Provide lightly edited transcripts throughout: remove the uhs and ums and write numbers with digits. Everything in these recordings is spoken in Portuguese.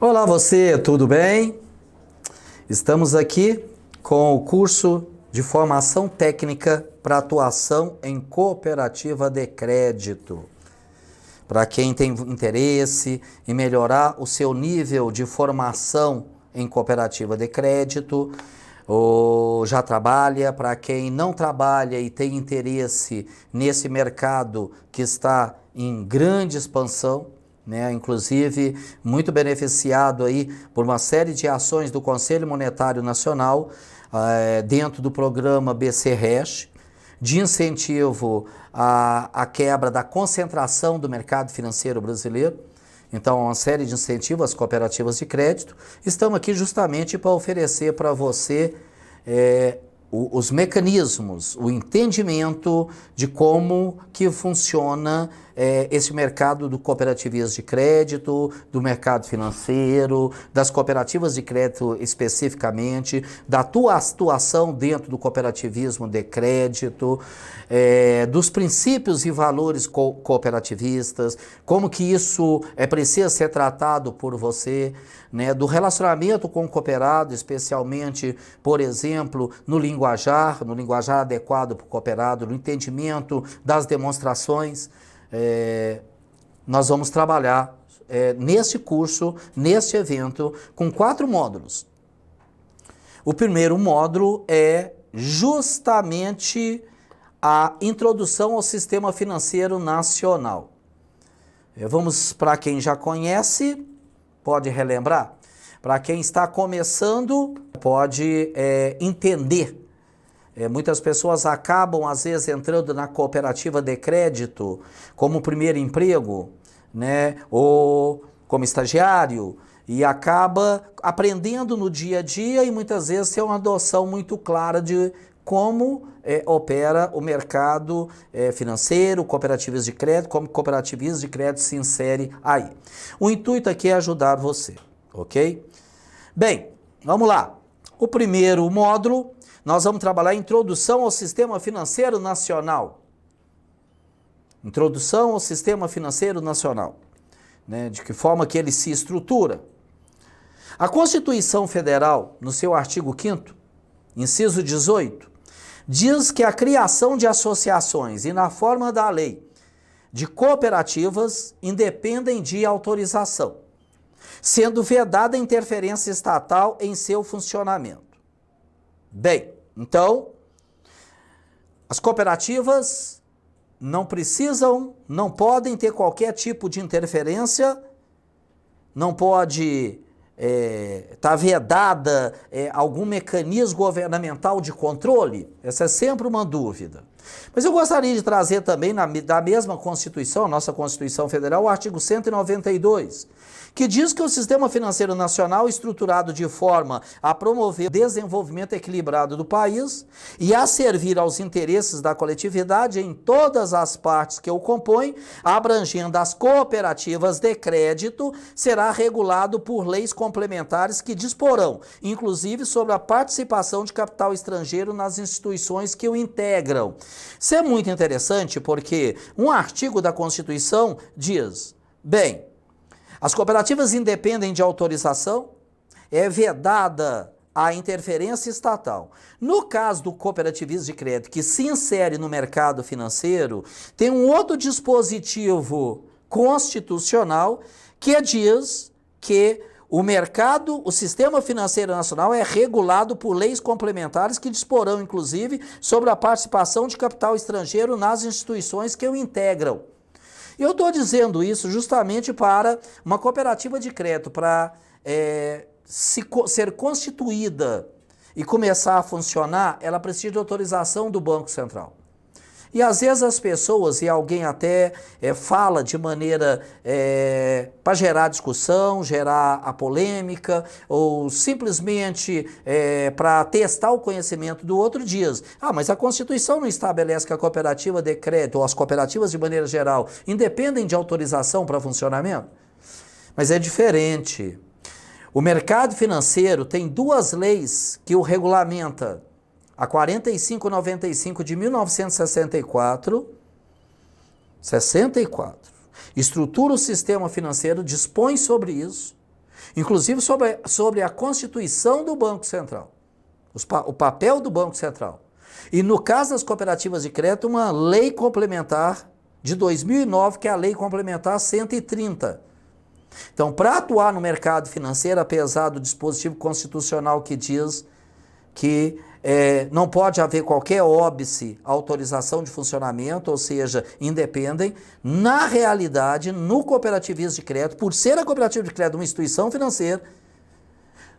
Olá você, tudo bem? Estamos aqui com o curso de formação técnica para atuação em cooperativa de crédito. Para quem tem interesse em melhorar o seu nível de formação em cooperativa de crédito, ou já trabalha, para quem não trabalha e tem interesse nesse mercado que está em grande expansão, inclusive muito beneficiado aí por uma série de ações do Conselho Monetário Nacional, dentro do programa BC-RECH, de incentivo à quebra da concentração do mercado financeiro brasileiro. Então, uma série de incentivos às cooperativas de crédito. Estamos aqui justamente para oferecer para você os mecanismos, o entendimento de como que funciona esse mercado do cooperativismo de crédito, do mercado financeiro, das cooperativas de crédito especificamente, da tua atuação dentro do cooperativismo de crédito, dos princípios e valores cooperativistas, como que isso precisa ser tratado por você, do relacionamento com o cooperado, especialmente, por exemplo, no linguajar adequado para o cooperado, no entendimento das demonstrações. Nós vamos trabalhar neste curso, neste evento, com 4 módulos. O primeiro módulo é justamente a introdução ao sistema financeiro nacional. Vamos, para quem já conhece, pode relembrar. Para quem está começando, pode entender. Muitas pessoas acabam, às vezes, entrando na cooperativa de crédito como primeiro emprego, ou como estagiário, e acaba aprendendo no dia a dia e muitas vezes tem uma noção muito clara de como opera o mercado financeiro, cooperativas de crédito, como cooperativismo de crédito se insere aí. O intuito aqui é ajudar você, ok? Bem, vamos lá. O primeiro módulo, nós vamos trabalhar a introdução ao sistema financeiro nacional. Introdução ao sistema financeiro nacional. De que forma que ele se estrutura. A Constituição Federal, no seu artigo 5º, inciso 18, diz que a criação de associações e na forma da lei de cooperativas independem de autorização, sendo vedada a interferência estatal em seu funcionamento. Bem, então, as cooperativas não podem ter qualquer tipo de interferência, não pode estar vedada algum mecanismo governamental de controle. Essa é sempre uma dúvida. Mas eu gostaria de trazer também da mesma Constituição, nossa Constituição Federal, o artigo 192, que diz que o sistema financeiro nacional é estruturado de forma a promover o desenvolvimento equilibrado do país e a servir aos interesses da coletividade em todas as partes que o compõem, abrangendo as cooperativas de crédito, será regulado por leis complementares que disporão, inclusive, sobre a participação de capital estrangeiro nas instituições que o integram. Isso é muito interessante porque um artigo da Constituição diz, bem, as cooperativas independem de autorização, é vedada a interferência estatal. No caso do cooperativismo de crédito, que se insere no mercado financeiro, tem um outro dispositivo constitucional que diz que o sistema financeiro nacional é regulado por leis complementares que disporão, inclusive, sobre a participação de capital estrangeiro nas instituições que o integram. Eu estou dizendo isso justamente para uma cooperativa de crédito, para ser constituída e começar a funcionar, ela precisa de autorização do Banco Central. E às vezes as pessoas, e alguém até fala de maneira para gerar discussão, gerar a polêmica, ou simplesmente para testar o conhecimento do outro, diz, mas a Constituição não estabelece que a cooperativa de crédito, ou as cooperativas de maneira geral, independem de autorização para funcionamento? Mas é diferente. O mercado financeiro tem 2 leis que o regulamenta. A 4595 de 1964, estrutura o sistema financeiro, dispõe sobre isso, inclusive sobre a constituição do Banco Central, o papel do Banco Central. E no caso das cooperativas de crédito, uma lei complementar de 2009, que é a Lei Complementar 130. Então, para atuar no mercado financeiro, apesar do dispositivo constitucional que diz que não pode haver qualquer óbice, autorização de funcionamento, ou seja, independem, na realidade, no cooperativismo de crédito, por ser a cooperativa de crédito uma instituição financeira,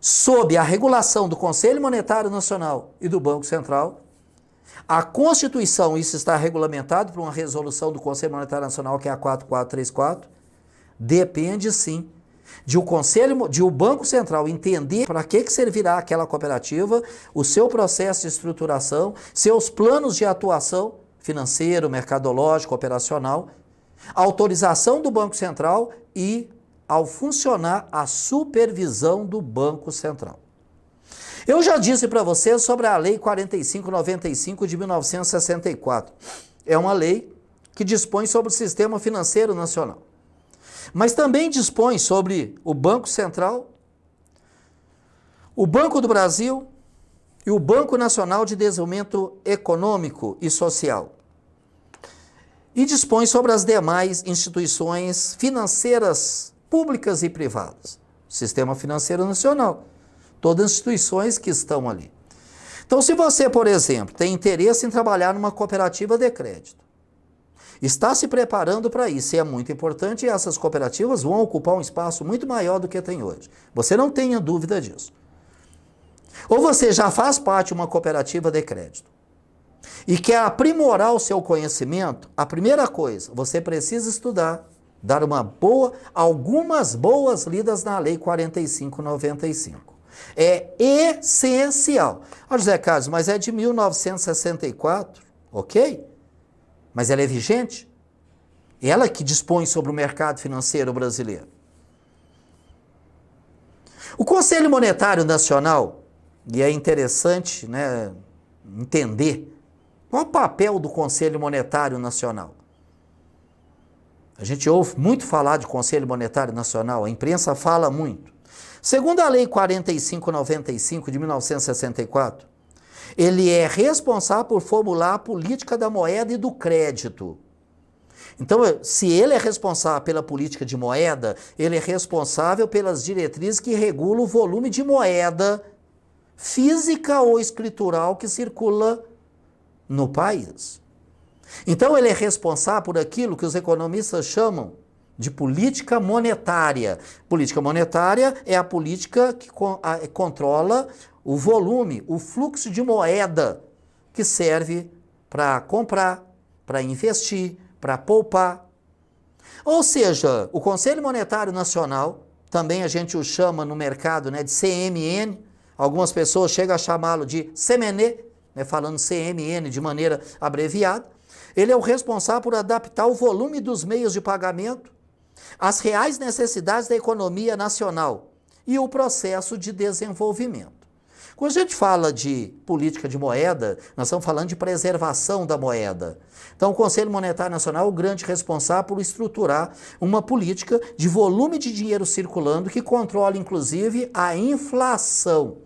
sob a regulação do Conselho Monetário Nacional e do Banco Central, a Constituição, isso está regulamentado por uma resolução do Conselho Monetário Nacional, que é a 4434, depende sim de o Banco Central entender para que servirá aquela cooperativa, o seu processo de estruturação, seus planos de atuação financeiro, mercadológico, operacional, autorização do Banco Central e, ao funcionar, a supervisão do Banco Central. Eu já disse para vocês sobre a Lei 4595 de 1964. É uma lei que dispõe sobre o Sistema Financeiro Nacional. Mas também dispõe sobre o Banco Central, o Banco do Brasil e o Banco Nacional de Desenvolvimento Econômico e Social. E dispõe sobre as demais instituições financeiras públicas e privadas. Sistema Financeiro Nacional. Todas as instituições que estão ali. Então, se você, por exemplo, tem interesse em trabalhar numa cooperativa de crédito, está se preparando para isso, e é muito importante, e essas cooperativas vão ocupar um espaço muito maior do que tem hoje. Você não tenha dúvida disso. Ou você já faz parte de uma cooperativa de crédito e quer aprimorar o seu conhecimento, a primeira coisa, você precisa estudar, dar algumas boas lidas na Lei 4595. É essencial. Ó, José Carlos, mas é de 1964, ok? Mas ela é vigente? Ela que dispõe sobre o mercado financeiro brasileiro. O Conselho Monetário Nacional, e é interessante, né, entender qual é o papel do Conselho Monetário Nacional. A gente ouve muito falar de Conselho Monetário Nacional, a imprensa fala muito. Segundo a Lei 4595 de 1964, ele é responsável por formular a política da moeda e do crédito. Então, se ele é responsável pela política de moeda, ele é responsável pelas diretrizes que regulam o volume de moeda física ou escritural que circula no país. Então, ele é responsável por aquilo que os economistas chamam de política monetária. Política monetária é a política que controla o volume, o fluxo de moeda que serve para comprar, para investir, para poupar. Ou seja, o Conselho Monetário Nacional, também a gente o chama no mercado, né, de CMN, algumas pessoas chegam a chamá-lo de CMN, né, falando CMN de maneira abreviada, ele é o responsável por adaptar o volume dos meios de pagamento às reais necessidades da economia nacional e o processo de desenvolvimento. Quando a gente fala de política de moeda, nós estamos falando de preservação da moeda. Então, o Conselho Monetário Nacional é o grande responsável por estruturar uma política de volume de dinheiro circulando que controla, inclusive, a inflação.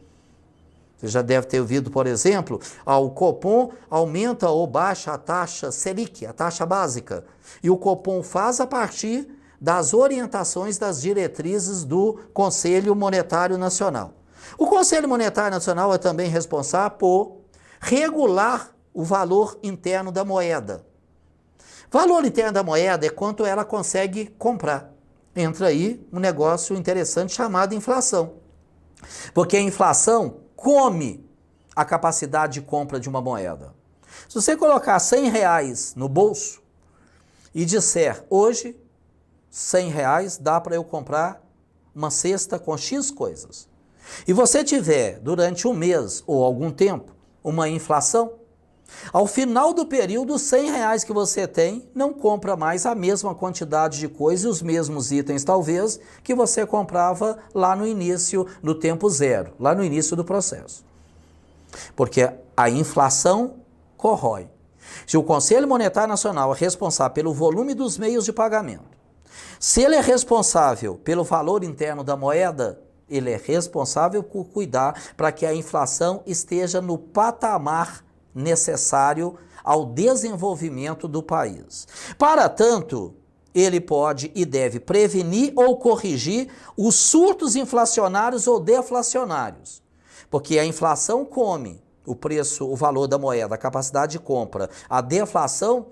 Você já deve ter ouvido, por exemplo, o Copom aumenta ou baixa a taxa Selic, a taxa básica. E o Copom faz a partir das orientações das diretrizes do Conselho Monetário Nacional. O Conselho Monetário Nacional é também responsável por regular o valor interno da moeda. Valor interno da moeda é quanto ela consegue comprar. Entra aí um negócio interessante chamado inflação. Porque a inflação come a capacidade de compra de uma moeda. Se você colocar R$100 no bolso e disser, hoje, R$100 dá para eu comprar uma cesta com X coisas. E você tiver, durante um mês ou algum tempo, uma inflação, ao final do período, os R$100 que você tem não compra mais a mesma quantidade de coisas e os mesmos itens, talvez, que você comprava lá no início, no tempo zero, lá no início do processo. Porque a inflação corrói. Se o Conselho Monetário Nacional é responsável pelo volume dos meios de pagamento, se ele é responsável pelo valor interno da moeda, Ele é responsável por cuidar para que a inflação esteja no patamar necessário ao desenvolvimento do país. Para tanto, ele pode e deve prevenir ou corrigir os surtos inflacionários ou deflacionários, porque a inflação come o preço, o valor da moeda, a capacidade de compra. A deflação,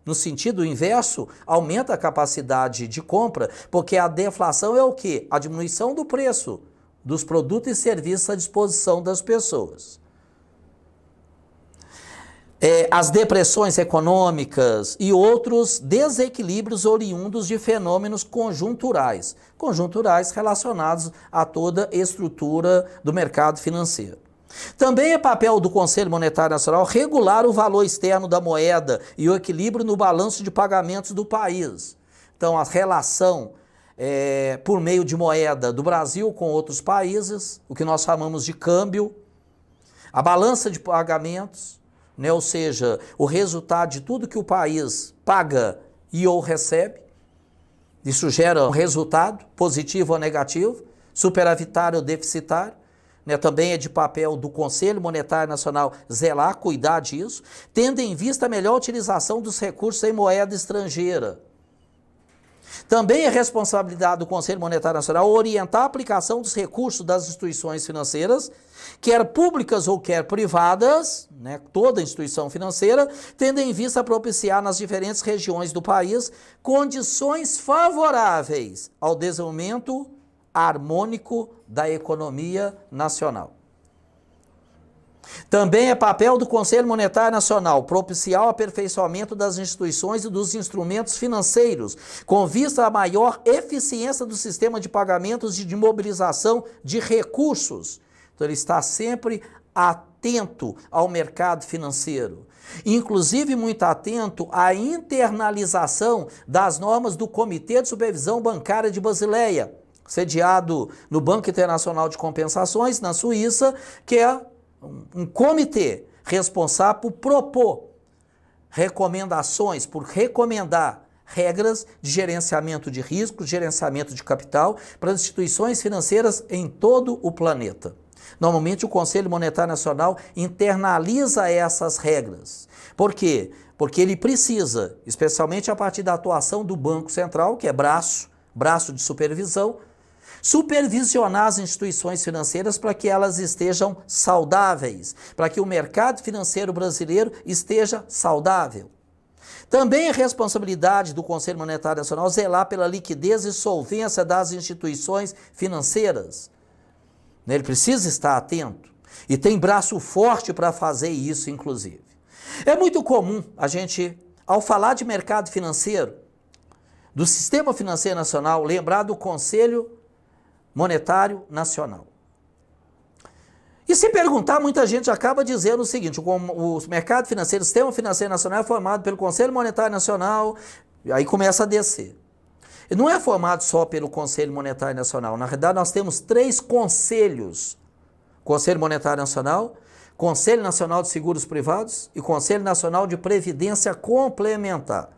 no sentido inverso, aumenta a capacidade de compra, porque a deflação é o quê? A diminuição do preço dos produtos e serviços à disposição das pessoas. As depressões econômicas e outros desequilíbrios oriundos de fenômenos conjunturais relacionados a toda a estrutura do mercado financeiro. Também é papel do Conselho Monetário Nacional regular o valor externo da moeda e o equilíbrio no balanço de pagamentos do país. Então, a relação por meio de moeda do Brasil com outros países, o que nós chamamos de câmbio, a balança de pagamentos, né, ou seja, o resultado de tudo que o país paga e ou recebe. Isso gera um resultado positivo ou negativo, superavitário ou deficitário. Né, também é de papel do Conselho Monetário Nacional zelar, cuidar disso, tendo em vista a melhor utilização dos recursos em moeda estrangeira. Também é responsabilidade do Conselho Monetário Nacional orientar a aplicação dos recursos das instituições financeiras, quer públicas ou quer privadas, né, toda instituição financeira, tendo em vista propiciar nas diferentes regiões do país condições favoráveis ao desenvolvimento harmônico da economia nacional. Também é papel do Conselho Monetário Nacional propiciar o aperfeiçoamento das instituições e dos instrumentos financeiros, com vista à maior eficiência do sistema de pagamentos e de mobilização de recursos. Então, ele está sempre atento ao mercado financeiro, inclusive muito atento à internalização das normas do Comitê de Supervisão Bancária de Basileia, sediado no Banco Internacional de Compensações, na Suíça, que é um comitê responsável por propor recomendações, por recomendar regras de gerenciamento de riscos, gerenciamento de capital para as instituições financeiras em todo o planeta. Normalmente o Conselho Monetário Nacional internaliza essas regras. Por quê? Porque ele precisa, especialmente a partir da atuação do Banco Central, que é braço de supervisão, supervisionar as instituições financeiras para que elas estejam saudáveis, para que o mercado financeiro brasileiro esteja saudável. Também é responsabilidade do Conselho Monetário Nacional zelar pela liquidez e solvência das instituições financeiras. Ele precisa estar atento e tem braço forte para fazer isso, inclusive. É muito comum a gente, ao falar de mercado financeiro, do Sistema Financeiro Nacional, lembrar do Conselho Monetário Nacional. E se perguntar, muita gente acaba dizendo o seguinte: o mercado financeiro, o Sistema Financeiro Nacional é formado pelo Conselho Monetário Nacional, aí começa a descer. E não é formado só pelo Conselho Monetário Nacional, na realidade nós temos 3 conselhos: Conselho Monetário Nacional, Conselho Nacional de Seguros Privados e Conselho Nacional de Previdência Complementar.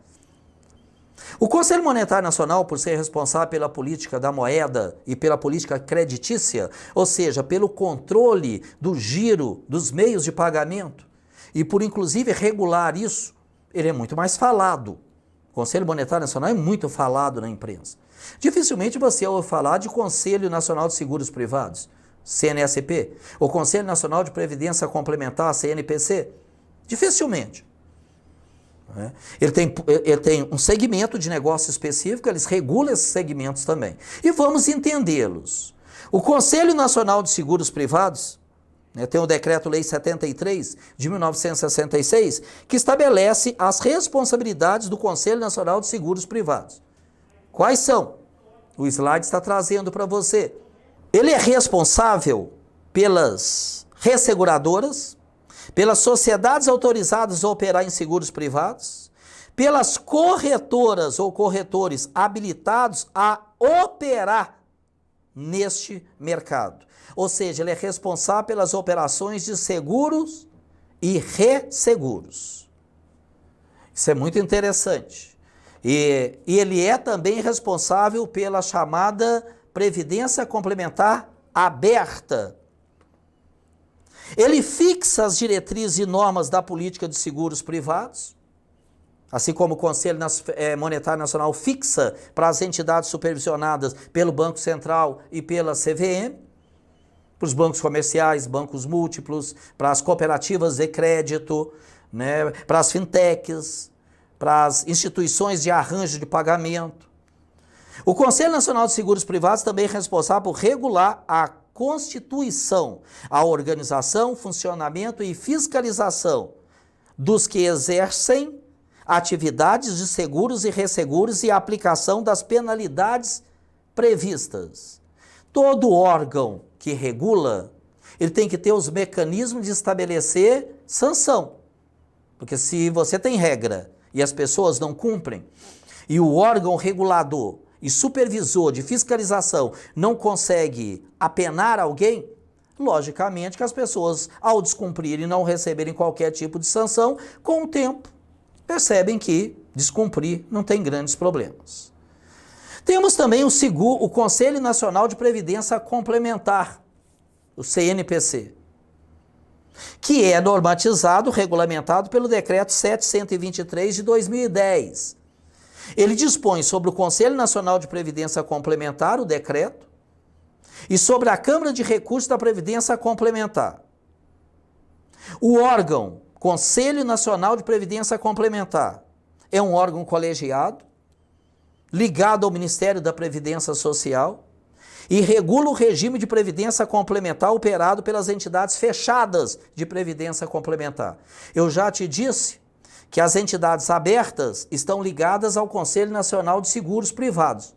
O Conselho Monetário Nacional, por ser responsável pela política da moeda e pela política creditícia, ou seja, pelo controle do giro dos meios de pagamento e por inclusive regular isso, ele é muito mais falado. O Conselho Monetário Nacional é muito falado na imprensa. Dificilmente você ouve falar de Conselho Nacional de Seguros Privados, CNSP, ou Conselho Nacional de Previdência Complementar, CNPC. Dificilmente. Ele tem um segmento de negócio específico, eles regulam esses segmentos também. E vamos entendê-los. O Conselho Nacional de Seguros Privados, tem o Decreto-Lei 73 de 1966, que estabelece as responsabilidades do Conselho Nacional de Seguros Privados. Quais são? O slide está trazendo para você. Ele é responsável pelas resseguradoras, pelas sociedades autorizadas a operar em seguros privados, pelas corretoras ou corretores habilitados a operar neste mercado. Ou seja, ele é responsável pelas operações de seguros e resseguros. Isso é muito interessante. E ele é também responsável pela chamada Previdência Complementar aberta. Ele fixa as diretrizes e normas da política de seguros privados, assim como o Conselho Monetário Nacional fixa para as entidades supervisionadas pelo Banco Central e pela CVM, para os bancos comerciais, bancos múltiplos, para as cooperativas de crédito, né, para as fintechs, para as instituições de arranjo de pagamento. O Conselho Nacional de Seguros Privados também é responsável por regular a constituição, a organização, funcionamento e fiscalização dos que exercem atividades de seguros e resseguros e a aplicação das penalidades previstas. Todo órgão que regula, ele tem que ter os mecanismos de estabelecer sanção. Porque se você tem regra e as pessoas não cumprem, e o órgão regulador e supervisor de fiscalização não consegue apenar alguém, logicamente que as pessoas, ao descumprirem e não receberem qualquer tipo de sanção, com o tempo, percebem que descumprir não tem grandes problemas. Temos também o Conselho Nacional de Previdência Complementar, o CNPC, que é normatizado, regulamentado pelo Decreto 723 de 2010. Ele dispõe sobre o Conselho Nacional de Previdência Complementar, o decreto, e sobre a Câmara de Recursos da Previdência Complementar. O órgão Conselho Nacional de Previdência Complementar é um órgão colegiado, ligado ao Ministério da Previdência Social, e regula o regime de previdência complementar operado pelas entidades fechadas de previdência complementar. Eu já te disse que as entidades abertas estão ligadas ao Conselho Nacional de Seguros Privados.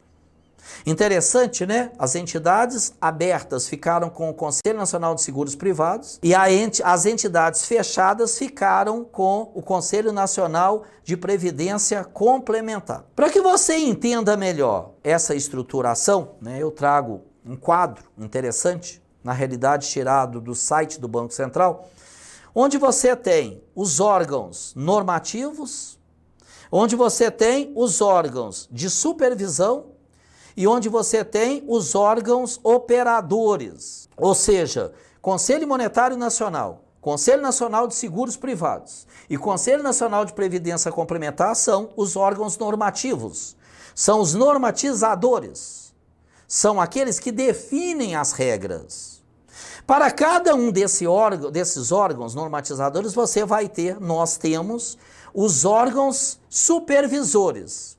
Interessante, né? As entidades abertas ficaram com o Conselho Nacional de Seguros Privados e as entidades fechadas ficaram com o Conselho Nacional de Previdência Complementar. Para que você entenda melhor essa estruturação, né, eu trago um quadro interessante, na realidade tirado do site do Banco Central, onde você tem os órgãos normativos, onde você tem os órgãos de supervisão e onde você tem os órgãos operadores, ou seja, Conselho Monetário Nacional, Conselho Nacional de Seguros Privados e Conselho Nacional de Previdência Complementar são os órgãos normativos, são os normatizadores, são aqueles que definem as regras. Para cada um desses órgãos normatizadores, nós temos os órgãos supervisores.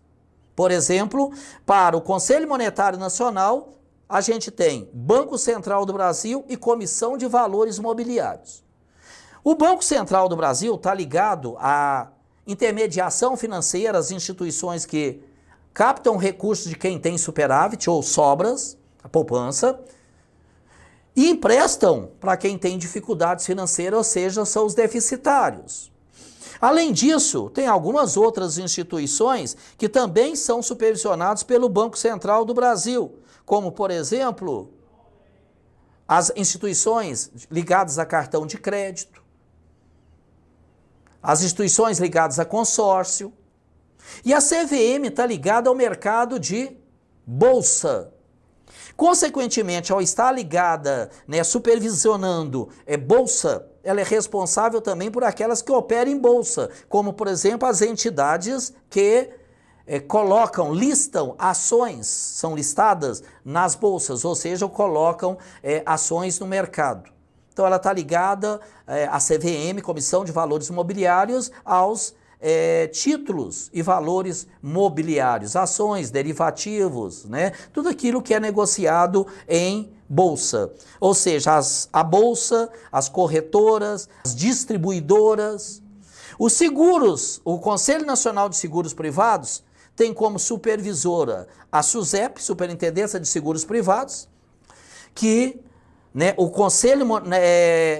Por exemplo, para o Conselho Monetário Nacional, a gente tem Banco Central do Brasil e Comissão de Valores Mobiliários. O Banco Central do Brasil está ligado à intermediação financeira, às instituições que captam recursos de quem tem superávit ou sobras, a poupança, e emprestam para quem tem dificuldades financeiras, ou seja, são os deficitários. Além disso, tem algumas outras instituições que também são supervisionadas pelo Banco Central do Brasil, como, por exemplo, as instituições ligadas a cartão de crédito, as instituições ligadas a consórcio, e a CVM está ligada ao mercado de bolsa. Consequentemente, ao estar ligada, né, supervisionando bolsa, ela é responsável também por aquelas que operam em bolsa, como, por exemplo, as entidades que listam ações, são listadas nas bolsas, ou seja, colocam ações no mercado. Então, ela está ligada à CVM, Comissão de Valores Mobiliários, aos títulos e valores mobiliários, ações, derivativos, né? Tudo aquilo que é negociado em bolsa. Ou seja, a bolsa, as corretoras, as distribuidoras. Os seguros, o Conselho Nacional de Seguros Privados, tem como supervisora a SUSEP, Superintendência de Seguros Privados, que o Conselho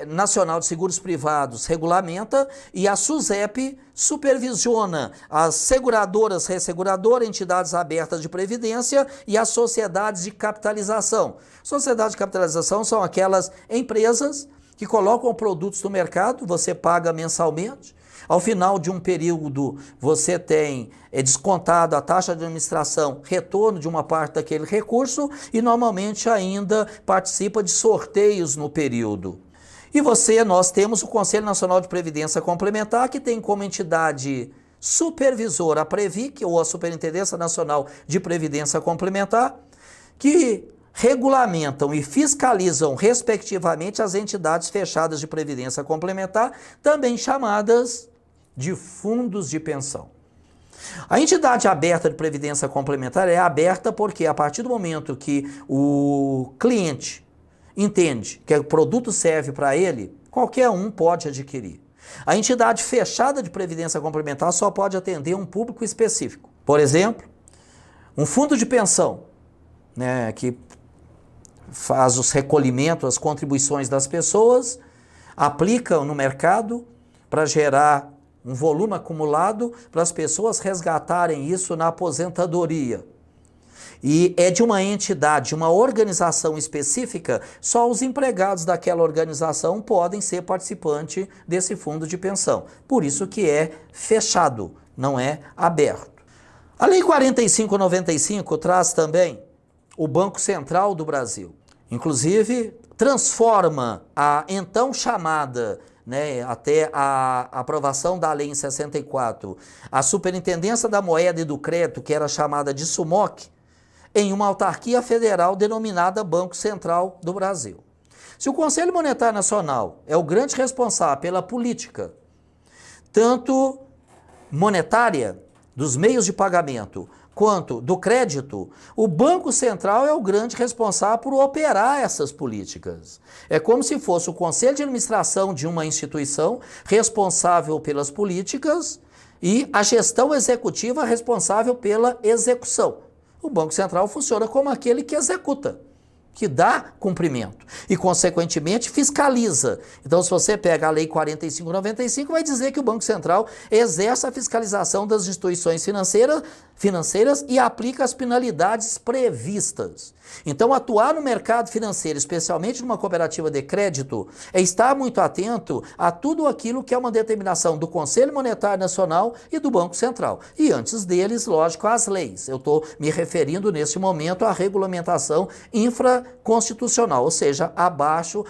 Nacional de Seguros Privados regulamenta e a SUSEP supervisiona as seguradoras, resseguradoras, entidades abertas de previdência e as sociedades de capitalização. Sociedades de capitalização são aquelas empresas que colocam produtos no mercado, você paga mensalmente, Ao final de um período, você tem descontado a taxa de administração, retorno de uma parte daquele recurso e normalmente ainda participa de sorteios no período. E nós temos o Conselho Nacional de Previdência Complementar, que tem como entidade supervisora a Previc, ou a Superintendência Nacional de Previdência Complementar, que regulamentam e fiscalizam, respectivamente, as entidades fechadas de previdência complementar, também chamadas de fundos de pensão. A entidade aberta de previdência complementar é aberta porque, a partir do momento que o cliente entende que o produto serve para ele, qualquer um pode adquirir. A entidade fechada de previdência complementar só pode atender um público específico. Por exemplo, um fundo de pensão, que faz os recolhimentos, as contribuições das pessoas, aplica no mercado para gerar um volume acumulado para as pessoas resgatarem isso na aposentadoria. E é de uma entidade, uma organização específica, só os empregados daquela organização podem ser participante desse fundo de pensão. Por isso que é fechado, não é aberto. A Lei 4595 traz também o Banco Central do Brasil. Inclusive, transforma a então chamada, até a aprovação da lei em 64, a Superintendência da Moeda e do Crédito, que era chamada de SUMOC, em uma autarquia federal denominada Banco Central do Brasil. Se o Conselho Monetário Nacional é o grande responsável pela política, tanto monetária, dos meios de pagamento, quanto do crédito, o Banco Central é o grande responsável por operar essas políticas. É como se fosse o Conselho de Administração de uma instituição responsável pelas políticas e a gestão executiva responsável pela execução. O Banco Central funciona como aquele que executa, que dá cumprimento e, consequentemente, fiscaliza. Então, se você pega a Lei 4595, vai dizer que o Banco Central exerce a fiscalização das instituições financeiras e aplica as penalidades previstas. Então, atuar no mercado financeiro, especialmente numa cooperativa de crédito, é estar muito atento a tudo aquilo que é uma determinação do Conselho Monetário Nacional e do Banco Central. E antes deles, lógico, as leis. Eu estou me referindo nesse momento à regulamentação infraconstitucional, ou seja, abaixo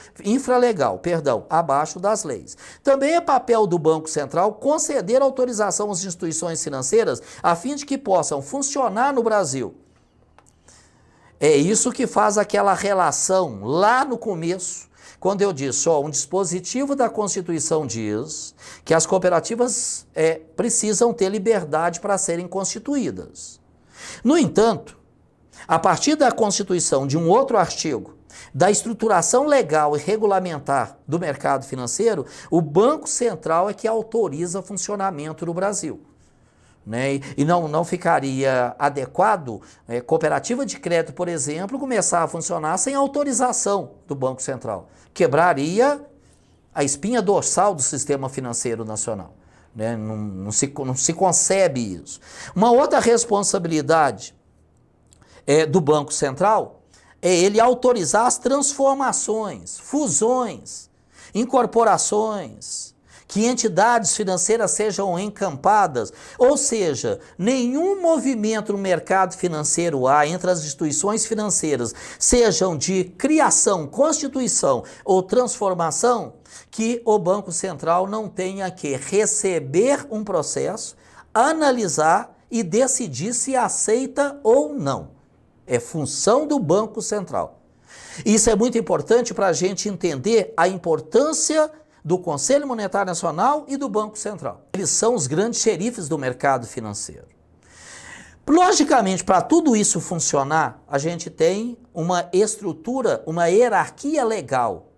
das leis. Também é papel do Banco Central conceder autorização às instituições financeiras a fim de que possam funcionar no Brasil. É isso que faz aquela relação lá no começo, quando eu disse, um dispositivo da Constituição diz que as cooperativas precisam ter liberdade para serem constituídas. No entanto, a partir da Constituição, de um outro artigo, da estruturação legal e regulamentar do mercado financeiro, o Banco Central é que autoriza o funcionamento do Brasil. E não ficaria adequado cooperativa de crédito, por exemplo, começar a funcionar sem autorização do Banco Central. Quebraria a espinha dorsal do sistema financeiro nacional. Não se concebe isso. Uma outra responsabilidade do Banco Central é ele autorizar as transformações, fusões, incorporações, que entidades financeiras sejam encampadas, ou seja, nenhum movimento no mercado financeiro há entre as instituições financeiras, sejam de criação, constituição ou transformação, que o Banco Central não tenha que receber um processo, analisar e decidir se aceita ou não. É função do Banco Central. Isso é muito importante para a gente entender a importância do Conselho Monetário Nacional e do Banco Central. Eles são os grandes xerifes do mercado financeiro. Logicamente, para tudo isso funcionar, a gente tem uma estrutura, uma hierarquia legal,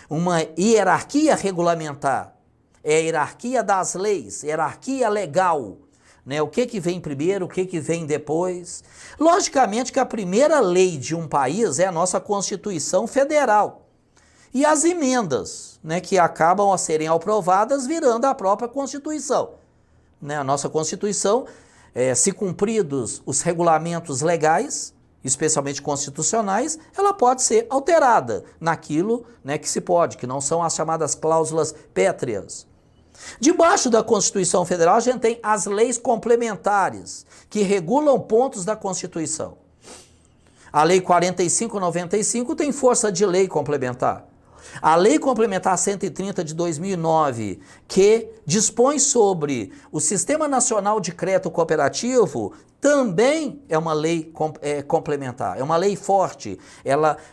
uma hierarquia regulamentar, é a hierarquia das leis, hierarquia legal. O que vem primeiro, o que vem depois. Logicamente que a primeira lei de um país é a nossa Constituição Federal. E as emendas, que acabam a serem aprovadas virando a própria Constituição. A nossa Constituição, se cumpridos os regulamentos legais, especialmente constitucionais, ela pode ser alterada naquilo que se pode, que não são as chamadas cláusulas pétreas. Debaixo da Constituição Federal, a gente tem as leis complementares, que regulam pontos da Constituição. A Lei 4595 tem força de lei complementar. A Lei Complementar 130 de 2009, que dispõe sobre o Sistema Nacional de Crédito Cooperativo, também é uma lei complementar, é uma lei forte,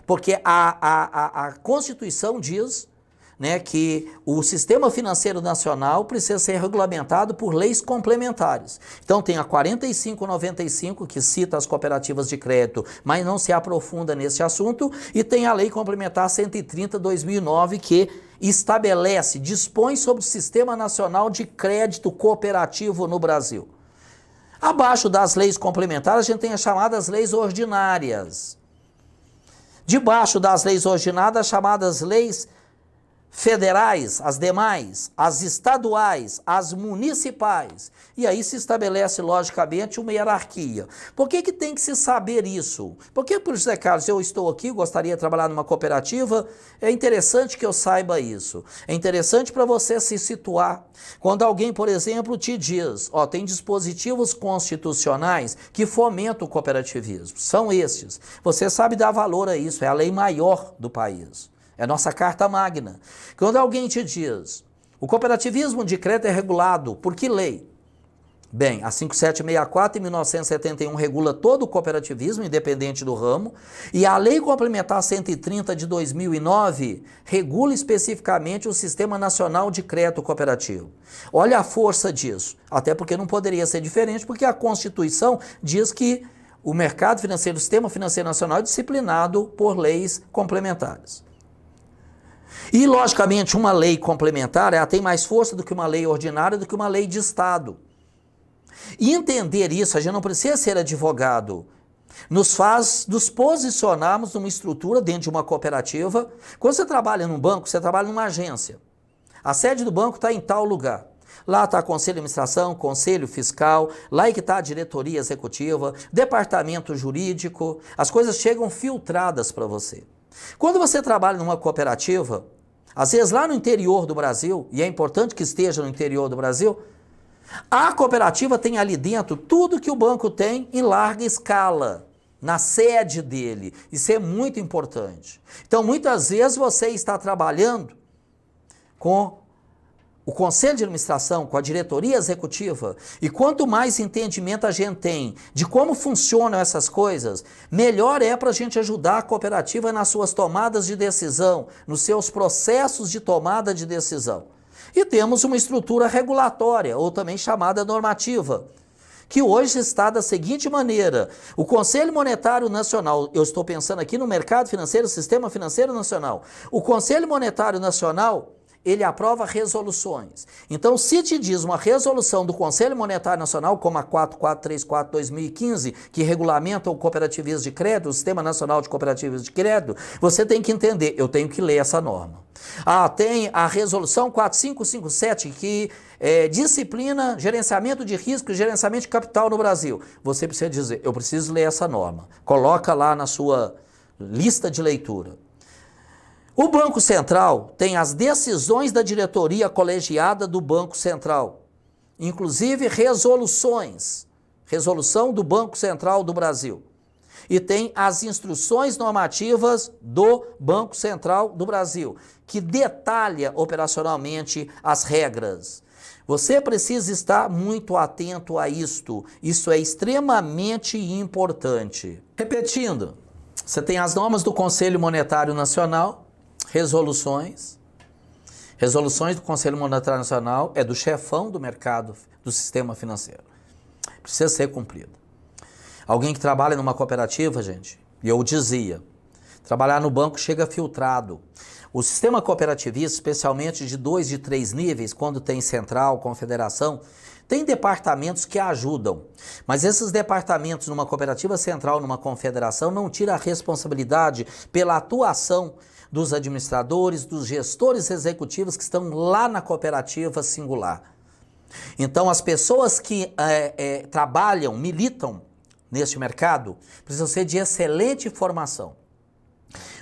porque a Constituição diz, né, que o Sistema Financeiro Nacional precisa ser regulamentado por leis complementares. Então tem a 4595, que cita as cooperativas de crédito, mas não se aprofunda nesse assunto, e tem a Lei Complementar 130/2009, que estabelece, dispõe sobre o Sistema Nacional de Crédito Cooperativo no Brasil. Abaixo das leis complementares, a gente tem as chamadas leis ordinárias. Debaixo das leis ordinárias, as chamadas leis federais, as demais, as estaduais, as municipais. E aí se estabelece, logicamente, uma hierarquia. Por que que tem que se saber isso? Porque, por José Carlos, eu estou aqui, gostaria de trabalhar numa cooperativa, é interessante que eu saiba isso. É interessante para você se situar. Quando alguém, por exemplo, te diz, ó, tem dispositivos constitucionais que fomentam o cooperativismo. São estes. Você sabe dar valor a isso, é a lei maior do país. É a nossa carta magna. Quando alguém te diz, o cooperativismo de crédito é regulado por que lei? Bem, a 5764 em 1971 regula todo o cooperativismo, independente do ramo, e a Lei Complementar 130 de 2009 regula especificamente o Sistema Nacional de Crédito Cooperativo. Olha a força disso, até porque não poderia ser diferente, porque a Constituição diz que o mercado financeiro, o Sistema Financeiro Nacional é disciplinado por leis complementares. E, logicamente, uma lei complementar, ela tem mais força do que uma lei ordinária, do que uma lei de Estado. E entender isso, a gente não precisa ser advogado, nos faz nos posicionarmos numa estrutura dentro de uma cooperativa. Quando você trabalha num banco, você trabalha numa agência. A sede do banco está em tal lugar. Lá está conselho de administração, conselho fiscal, lá é que está a diretoria executiva, departamento jurídico, as coisas chegam filtradas para você. Quando você trabalha numa cooperativa, às vezes lá no interior do Brasil, e é importante que esteja no interior do Brasil, a cooperativa tem ali dentro tudo que o banco tem em larga escala, na sede dele. Isso é muito importante. Então, muitas vezes você está trabalhando com o conselho de administração, com a diretoria executiva, e quanto mais entendimento a gente tem de como funcionam essas coisas, melhor é para a gente ajudar a cooperativa nas suas tomadas de decisão, nos seus processos de tomada de decisão. E temos uma estrutura regulatória, ou também chamada normativa, que hoje está da seguinte maneira: o Conselho Monetário Nacional, eu estou pensando aqui no mercado financeiro, Sistema Financeiro Nacional, o Conselho Monetário Nacional, ele aprova resoluções. Então, se te diz uma resolução do Conselho Monetário Nacional, como a 4434/2015, que regulamenta o cooperativismo de crédito, o Sistema Nacional de Cooperativas de Crédito, você tem que entender, eu tenho que ler essa norma. Tem a resolução 4557, que disciplina gerenciamento de risco e gerenciamento de capital no Brasil. Você precisa dizer, eu preciso ler essa norma. Coloca lá na sua lista de leitura. O Banco Central tem as decisões da diretoria colegiada do Banco Central, inclusive resoluções, resolução do Banco Central do Brasil. E tem as instruções normativas do Banco Central do Brasil, que detalha operacionalmente as regras. Você precisa estar muito atento a isto, isso é extremamente importante. Repetindo, você tem as normas do Conselho Monetário Nacional, resoluções do Conselho Monetário Nacional é do chefão do mercado, do sistema financeiro. Precisa ser cumprido. Alguém que trabalha numa cooperativa, gente, e eu dizia, trabalhar no banco chega filtrado. O sistema cooperativista, especialmente de 2 de 3 níveis, quando tem central, confederação, tem departamentos que ajudam, mas esses departamentos numa cooperativa central, numa confederação, não tiram a responsabilidade pela atuação dos administradores, dos gestores executivos que estão lá na cooperativa singular. Então, as pessoas que trabalham, militam neste mercado, precisam ser de excelente formação.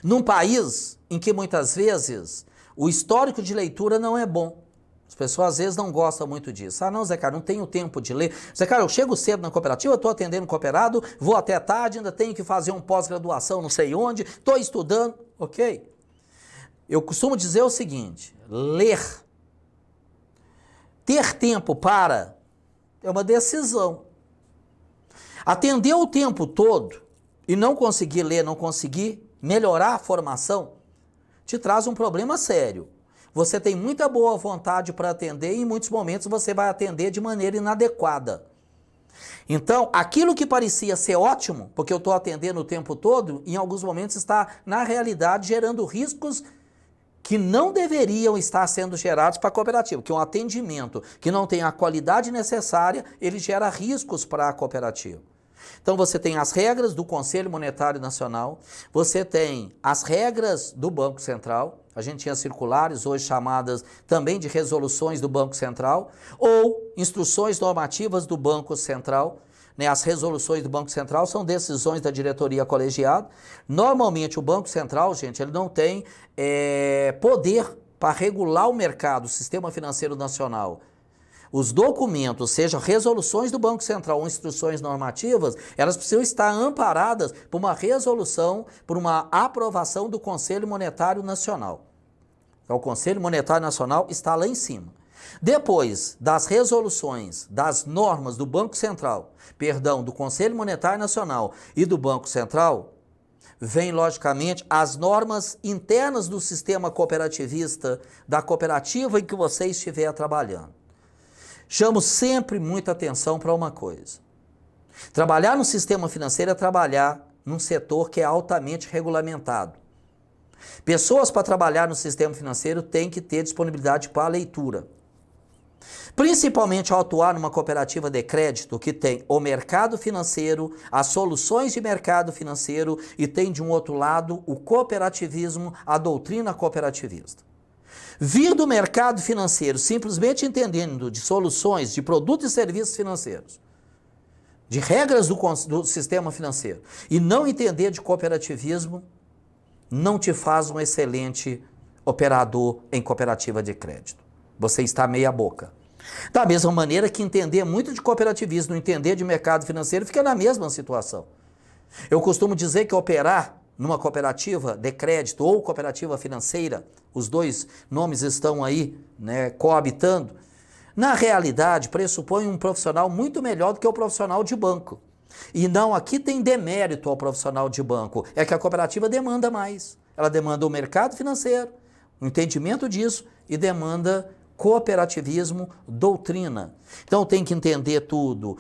Num país em que muitas vezes o histórico de leitura não é bom, As pessoas às vezes não gostam muito disso. Ah, não, Zé Carlos, não tenho tempo de ler. Zé Carlos, eu chego cedo na cooperativa, estou atendendo cooperado, vou até tarde, ainda tenho que fazer um pós-graduação não sei onde, estou estudando. Ok. Eu costumo dizer o seguinte, ler, ter tempo para, é uma decisão. Atender o tempo todo e não conseguir ler, não conseguir melhorar a formação, te traz um problema sério. Você tem muita boa vontade para atender e em muitos momentos você vai atender de maneira inadequada. Então, aquilo que parecia ser ótimo, porque eu estou atendendo o tempo todo, em alguns momentos está, na realidade, gerando riscos que não deveriam estar sendo gerados para a cooperativa, que um atendimento que não tem a qualidade necessária, ele gera riscos para a cooperativa. Então você tem as regras do Conselho Monetário Nacional, você tem as regras do Banco Central, a gente tinha circulares hoje chamadas também de resoluções do Banco Central, ou instruções normativas do Banco Central, né? As resoluções do Banco Central são decisões da diretoria colegiada. Normalmente o Banco Central, gente, ele não tem poder para regular o mercado, o sistema financeiro nacional. Os documentos, seja resoluções do Banco Central ou instruções normativas, elas precisam estar amparadas por uma resolução, por uma aprovação do Conselho Monetário Nacional. Então, o Conselho Monetário Nacional está lá em cima. Depois das resoluções, das normas do Banco Central, do Conselho Monetário Nacional e do Banco Central, vem, logicamente, as normas internas do sistema cooperativista, da cooperativa em que você estiver trabalhando. Chamo sempre muita atenção para uma coisa. Trabalhar no sistema financeiro é trabalhar num setor que é altamente regulamentado. Pessoas para trabalhar no sistema financeiro têm que ter disponibilidade para a leitura. Principalmente ao atuar numa cooperativa de crédito que tem o mercado financeiro, as soluções de mercado financeiro e tem de um outro lado o cooperativismo, a doutrina cooperativista. Vir do mercado financeiro simplesmente entendendo de soluções, de produtos e serviços financeiros, de regras do sistema financeiro e não entender de cooperativismo, não te faz um excelente operador em cooperativa de crédito. Você está meia boca. Da mesma maneira que entender muito de cooperativismo, não entender de mercado financeiro, fica na mesma situação. Eu costumo dizer que operar numa cooperativa de crédito ou cooperativa financeira, os dois nomes estão aí, né, coabitando, na realidade pressupõe um profissional muito melhor do que o profissional de banco. E não, aqui tem demérito ao profissional de banco, é que a cooperativa demanda mais. Ela demanda o mercado financeiro, o entendimento disso e demanda cooperativismo, doutrina. Então tem que entender tudo,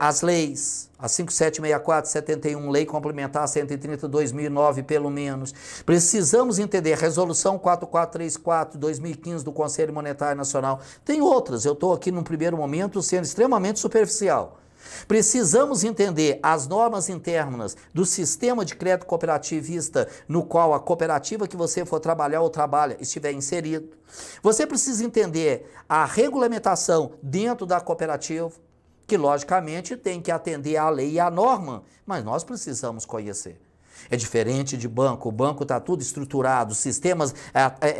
as leis, a 5764, 71, Lei Complementar 130, 2009 pelo menos. Precisamos entender a Resolução 4434, 2015 do Conselho Monetário Nacional. Tem outras, eu estou aqui num primeiro momento sendo extremamente superficial. Precisamos entender as normas internas do sistema de crédito cooperativista no qual a cooperativa que você for trabalhar ou trabalha estiver inserido. Você precisa entender a regulamentação dentro da cooperativa, que logicamente tem que atender à lei e à norma, mas nós precisamos conhecer. É diferente de banco, o banco está tudo estruturado, os sistemas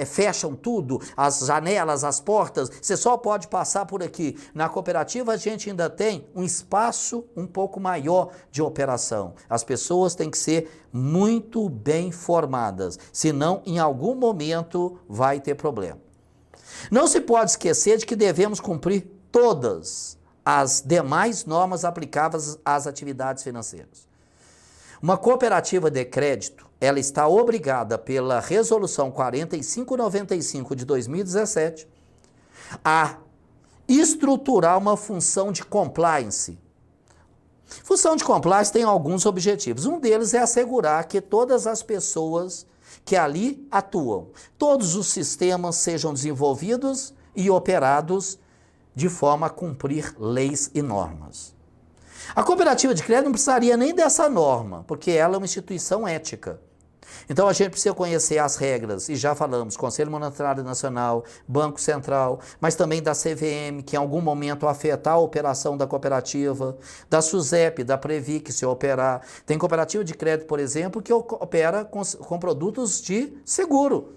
fecham tudo, as janelas, as portas, você só pode passar por aqui. Na cooperativa a gente ainda tem um espaço um pouco maior de operação. As pessoas têm que ser muito bem formadas, senão em algum momento vai ter problema. Não se pode esquecer de que devemos cumprir todas as demais normas aplicáveis às atividades financeiras. Uma cooperativa de crédito, ela está obrigada pela Resolução 4595 de 2017 a estruturar uma função de compliance. Função de compliance tem alguns objetivos. Um deles é assegurar que todas as pessoas que ali atuam, todos os sistemas sejam desenvolvidos e operados de forma a cumprir leis e normas. A cooperativa de crédito não precisaria nem dessa norma, porque ela é uma instituição ética. Então a gente precisa conhecer as regras, e já falamos, Conselho Monetário Nacional, Banco Central, mas também da CVM, que em algum momento afetar a operação da cooperativa, da SUSEP, da Previ, se operar. Tem cooperativa de crédito, por exemplo, que opera com produtos de seguro.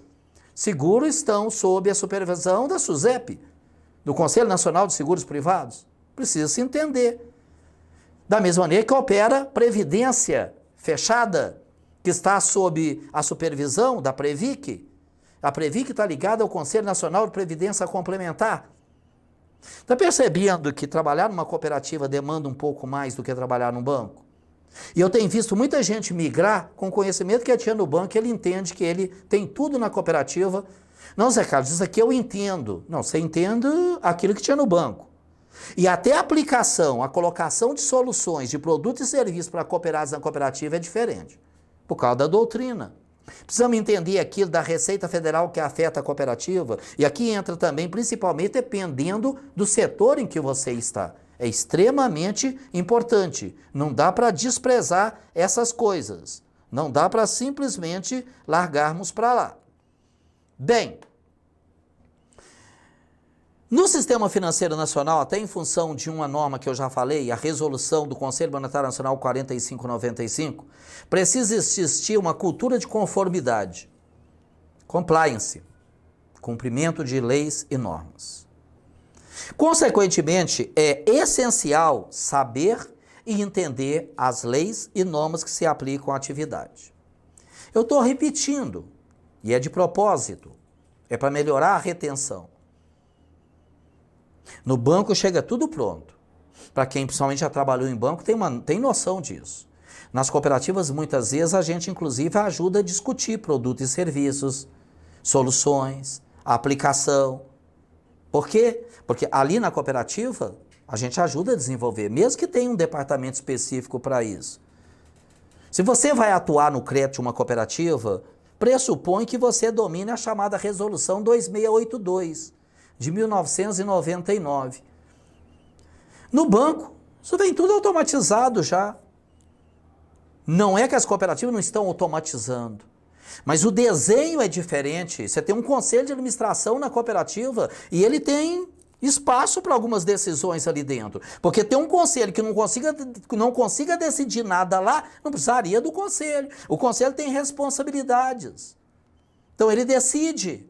Seguro estão sob a supervisão da SUSEP. do Conselho Nacional de Seguros Privados? Precisa se entender. Da mesma maneira que opera Previdência Fechada, que está sob a supervisão da Previc. A Previc está ligada ao Conselho Nacional de Previdência Complementar. Está percebendo que trabalhar numa cooperativa demanda um pouco mais do que trabalhar num banco? E eu tenho visto muita gente migrar com o conhecimento que tinha no banco, ele entende que ele tem tudo na cooperativa. Não, Zé Carlos, isso aqui eu entendo. Não, você entende aquilo que tinha no banco. E até a aplicação, a colocação de soluções, de produtos e serviços para cooperados na cooperativa é diferente, por causa da doutrina. Precisamos entender aquilo da Receita Federal que afeta a cooperativa, e aqui entra também, principalmente, dependendo do setor em que você está. É extremamente importante. Não dá para desprezar essas coisas. Não dá para simplesmente largarmos para lá. Bem, no Sistema Financeiro Nacional, até em função de uma norma que eu já falei, a resolução do Conselho Monetário Nacional 4595, precisa existir uma cultura de conformidade, compliance, cumprimento de leis e normas. Consequentemente, é essencial saber e entender as leis e normas que se aplicam à atividade. Eu estou repetindo, e é de propósito, é para melhorar a retenção. No banco chega tudo pronto. Para quem principalmente já trabalhou em banco tem noção disso. Nas cooperativas, muitas vezes, a gente inclusive ajuda a discutir produtos e serviços, soluções, aplicação. Por quê? Porque ali na cooperativa, a gente ajuda a desenvolver, mesmo que tenha um departamento específico para isso. Se você vai atuar no crédito de uma cooperativa, pressupõe que você domine a chamada Resolução 2682, de 1999. No banco, isso vem tudo automatizado já. Não é que as cooperativas não estão automatizando, mas o desenho é diferente. Você tem um conselho de administração na cooperativa e ele tem espaço para algumas decisões ali dentro. Porque tem um conselho que não consiga decidir nada lá, não precisaria do conselho. O conselho tem responsabilidades. Então ele decide.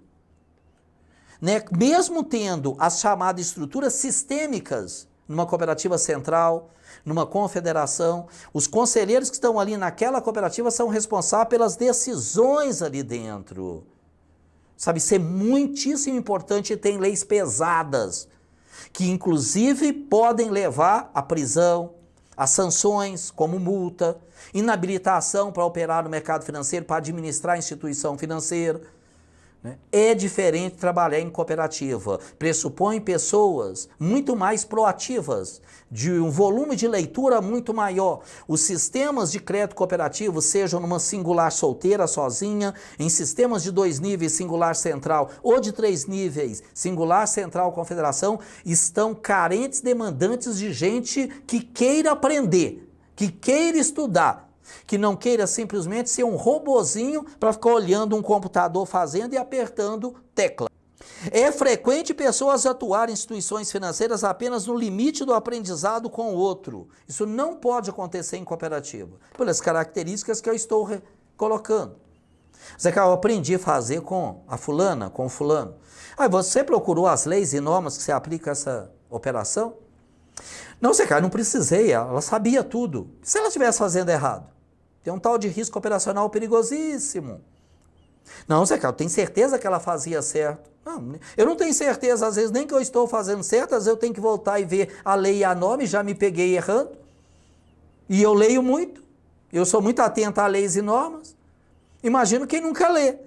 Né? Mesmo tendo as chamadas estruturas sistêmicas numa cooperativa central, numa confederação, os conselheiros que estão ali naquela cooperativa são responsáveis pelas decisões ali dentro. Sabe, isso é muitíssimo importante e tem leis pesadas, que inclusive podem levar à prisão, a sanções como multa, inabilitação para operar no mercado financeiro, para administrar a instituição financeira. É diferente trabalhar em cooperativa, pressupõe pessoas muito mais proativas, de um volume de leitura muito maior. Os sistemas de crédito cooperativo, sejam numa singular solteira, sozinha, em sistemas de 2 níveis, singular central, ou de 3 níveis, singular central confederação, estão carentes, demandantes de gente que queira aprender, que queira estudar, que não queira simplesmente ser um robozinho para ficar olhando um computador fazendo e apertando tecla. É frequente pessoas atuarem em instituições financeiras apenas no limite do aprendizado com o outro. Isso não pode acontecer em cooperativa, pelas características que eu estou colocando. Zé Carlos, eu aprendi a fazer com a fulana, com o fulano. Você procurou as leis e normas que se aplicam a essa operação? Não, Zé Carlos, não precisei, ela sabia tudo. Se ela estivesse fazendo errado? Tem um tal de risco operacional perigosíssimo. Não, Zé Carlos, tem certeza que ela fazia certo? Não, eu não tenho certeza, às vezes, nem que eu estou fazendo certo, às vezes eu tenho que voltar e ver a lei e a norma, e já me peguei errando. E eu leio muito, eu sou muito atento a leis e normas. Imagino quem nunca lê.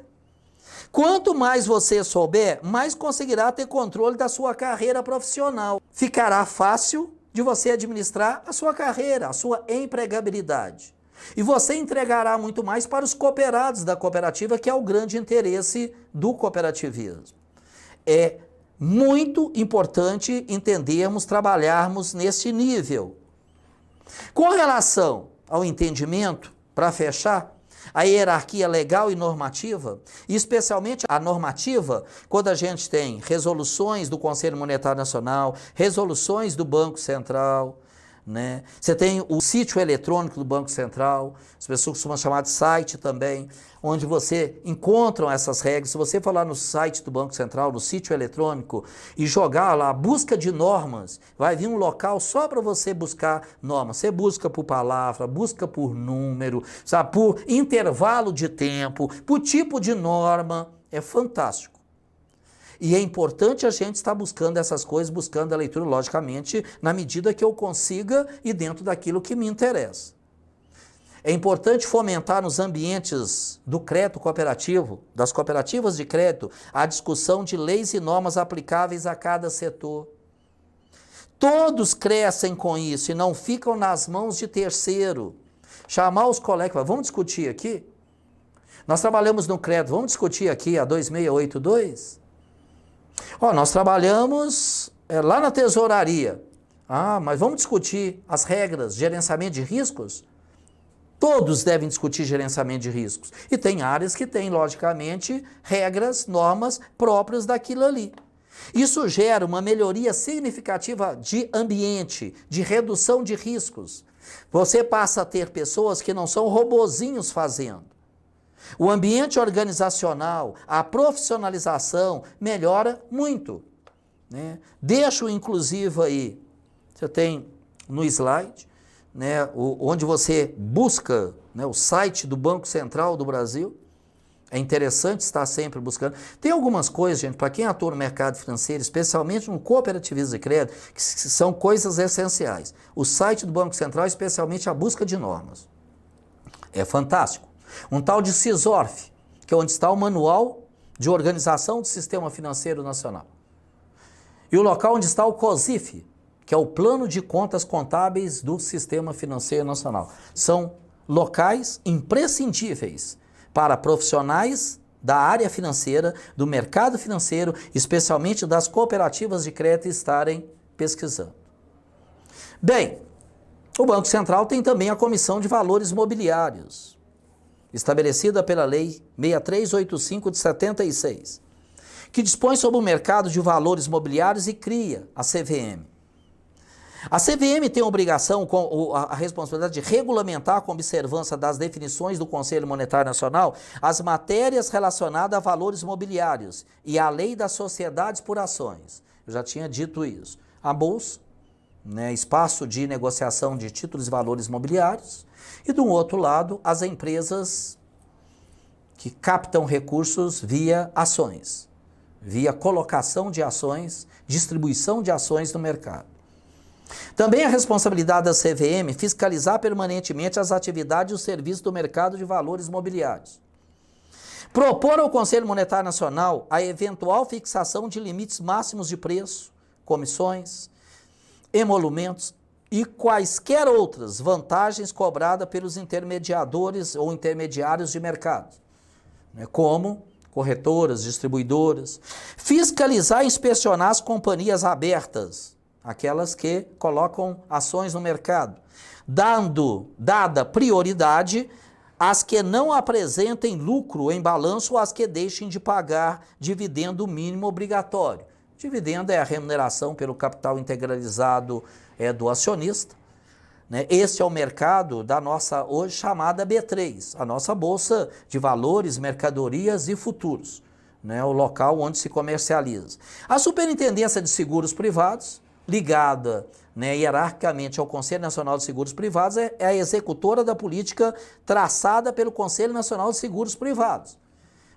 Quanto mais você souber, mais conseguirá ter controle da sua carreira profissional. Ficará fácil de você administrar a sua carreira, a sua empregabilidade. E você entregará muito mais para os cooperados da cooperativa, que é o grande interesse do cooperativismo. É muito importante entendermos, trabalharmos nesse nível. Com relação ao entendimento, para fechar, a hierarquia legal e normativa, e especialmente a normativa, quando a gente tem resoluções do Conselho Monetário Nacional, resoluções do Banco Central, né? Você tem o sítio eletrônico do Banco Central, as pessoas costumam chamar de site também, onde você encontra essas regras. Se você for lá no site do Banco Central, no sítio eletrônico, e jogar lá, busca de normas, vai vir um local só para você buscar normas. Você busca por palavra, busca por número, sabe, por intervalo de tempo, por tipo de norma. É fantástico. E é importante a gente estar buscando essas coisas, buscando a leitura, logicamente, na medida que eu consiga e dentro daquilo que me interessa. É importante fomentar nos ambientes do crédito cooperativo, das cooperativas de crédito, a discussão de leis e normas aplicáveis a cada setor. Todos crescem com isso e não ficam nas mãos de terceiro. Chamar os colegas, vamos discutir aqui? Nós trabalhamos no crédito, vamos discutir aqui a 2682? Nós trabalhamos lá na tesouraria. Mas vamos discutir as regras de gerenciamento de riscos? Todos devem discutir gerenciamento de riscos. E tem áreas que têm, logicamente, regras, normas próprias daquilo ali. Isso gera uma melhoria significativa de ambiente, de redução de riscos. Você passa a ter pessoas que não são robozinhos fazendo. O ambiente organizacional, a profissionalização melhora muito, né? Deixo inclusive aí, você tem no slide, né, onde você busca, né, o site do Banco Central do Brasil. É interessante estar sempre buscando. Tem algumas coisas, gente, para quem atua no mercado financeiro, especialmente no cooperativismo de crédito, que são coisas essenciais. O site do Banco Central, especialmente a busca de normas. É fantástico. Um tal de CISORF, que é onde está o Manual de Organização do Sistema Financeiro Nacional. E o local onde está o COSIF, que é o Plano de Contas Contábeis do Sistema Financeiro Nacional. São locais imprescindíveis para profissionais da área financeira, do mercado financeiro, especialmente das cooperativas de crédito, estarem pesquisando. Bem, o Banco Central tem também a Comissão de Valores Mobiliários, estabelecida pela Lei 6385 de 76, que dispõe sobre o mercado de valores mobiliários e cria a CVM. A CVM tem a obrigação, a responsabilidade de regulamentar com observância das definições do Conselho Monetário Nacional as matérias relacionadas a valores mobiliários e a Lei das Sociedades por Ações. Eu já tinha dito isso. A Bolsa, né, espaço de negociação de títulos e valores mobiliários, e do outro lado, as empresas que captam recursos via ações, via colocação de ações, distribuição de ações no mercado. Também a responsabilidade da CVM fiscalizar permanentemente as atividades e os serviços do mercado de valores mobiliários. Propor ao Conselho Monetário Nacional a eventual fixação de limites máximos de preço, comissões, emolumentos e quaisquer outras vantagens cobradas pelos intermediadores ou intermediários de mercado, né, como corretoras, distribuidoras. Fiscalizar e inspecionar as companhias abertas, aquelas que colocam ações no mercado, dada prioridade às que não apresentem lucro em balanço ou às que deixem de pagar dividendo mínimo obrigatório. Dividendo é a remuneração pelo capital integralizado do acionista, né? Este é o mercado da nossa hoje chamada B3, a nossa Bolsa de Valores, Mercadorias e Futuros, né? O local onde se comercializa. A Superintendência de Seguros Privados, ligada, né, hierarquicamente ao Conselho Nacional de Seguros Privados, é a executora da política traçada pelo Conselho Nacional de Seguros Privados.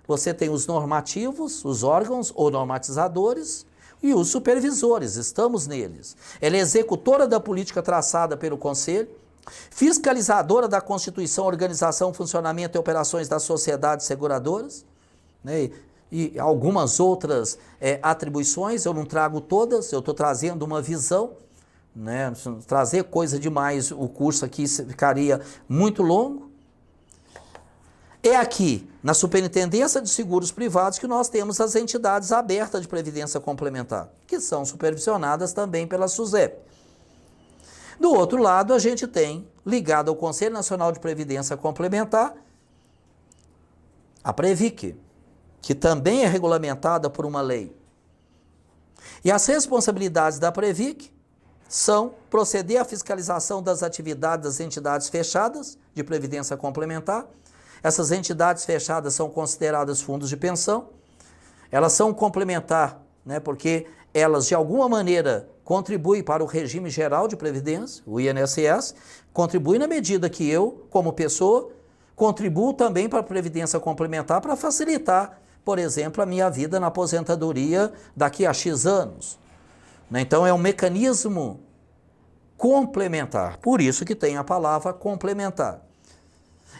Você tem os normativos, os órgãos ou normatizadores e os supervisores, estamos neles. Ela é executora da política traçada pelo Conselho, fiscalizadora da Constituição, organização, funcionamento e operações das sociedades seguradoras, né, e algumas outras atribuições. Eu não trago todas, eu estou trazendo uma visão, né? Trazer coisa demais, o curso aqui ficaria muito longo. É aqui, na Superintendência de Seguros Privados, que nós temos as entidades abertas de previdência complementar, que são supervisionadas também pela SUSEP. Do outro lado, a gente tem, ligado ao Conselho Nacional de Previdência Complementar, a Previc, que também é regulamentada por uma lei. E as responsabilidades da Previc, são proceder à fiscalização das atividades das entidades fechadas de previdência complementar. Essas entidades fechadas são consideradas fundos de pensão. Elas são complementar, né, porque elas, de alguma maneira, contribuem para o regime geral de previdência, o INSS, contribuem na medida que eu, como pessoa, contribuo também para a previdência complementar para facilitar, por exemplo, a minha vida na aposentadoria daqui a X anos. Então, é um mecanismo complementar, por isso que tem a palavra complementar.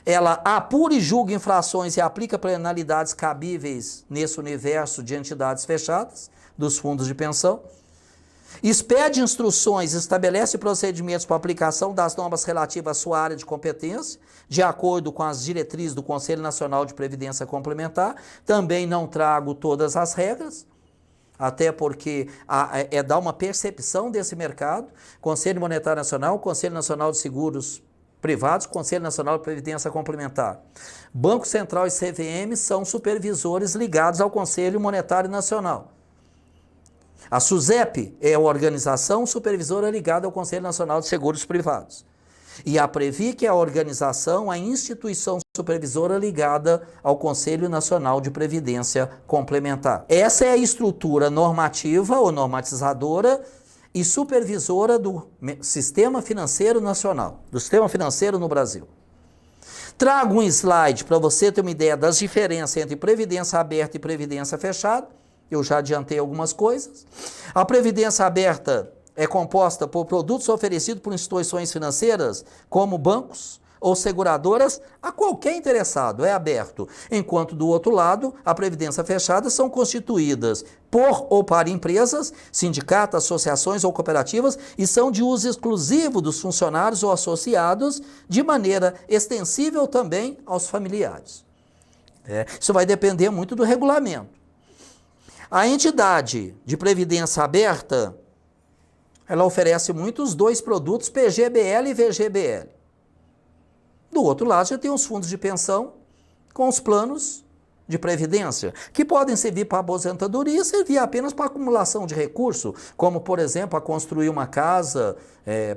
Ela apura e julga infrações e aplica penalidades cabíveis nesse universo de entidades fechadas, dos fundos de pensão. Expede instruções, estabelece procedimentos para aplicação das normas relativas à sua área de competência, de acordo com as diretrizes do Conselho Nacional de Previdência Complementar. Também não trago todas as regras, até porque dá uma percepção desse mercado. Conselho Monetário Nacional, Conselho Nacional de Seguros Privados, Conselho Nacional de Previdência Complementar. Banco Central e CVM são supervisores ligados ao Conselho Monetário Nacional. A SUSEP é a organização supervisora ligada ao Conselho Nacional de Seguros Privados. E a Previc é a organização, a instituição supervisora ligada ao Conselho Nacional de Previdência Complementar. Essa é a estrutura normativa ou normatizadora e supervisora do Sistema Financeiro Nacional, do Sistema Financeiro no Brasil. Trago um slide para você ter uma ideia das diferenças entre previdência aberta e previdência fechada. Eu já adiantei algumas coisas. A previdência aberta é composta por produtos oferecidos por instituições financeiras, como bancos ou seguradoras, a qualquer interessado, é aberto. Enquanto do outro lado, a previdência fechada são constituídas por ou para empresas, sindicatos, associações ou cooperativas e são de uso exclusivo dos funcionários ou associados, de maneira extensível também aos familiares. Isso vai depender muito do regulamento. A entidade de previdência aberta, ela oferece muito os dois produtos, PGBL e VGBL. Do outro lado, você tem os fundos de pensão com os planos de previdência, que podem servir para aposentadoria e servir apenas para acumulação de recurso, como, por exemplo, para construir uma casa,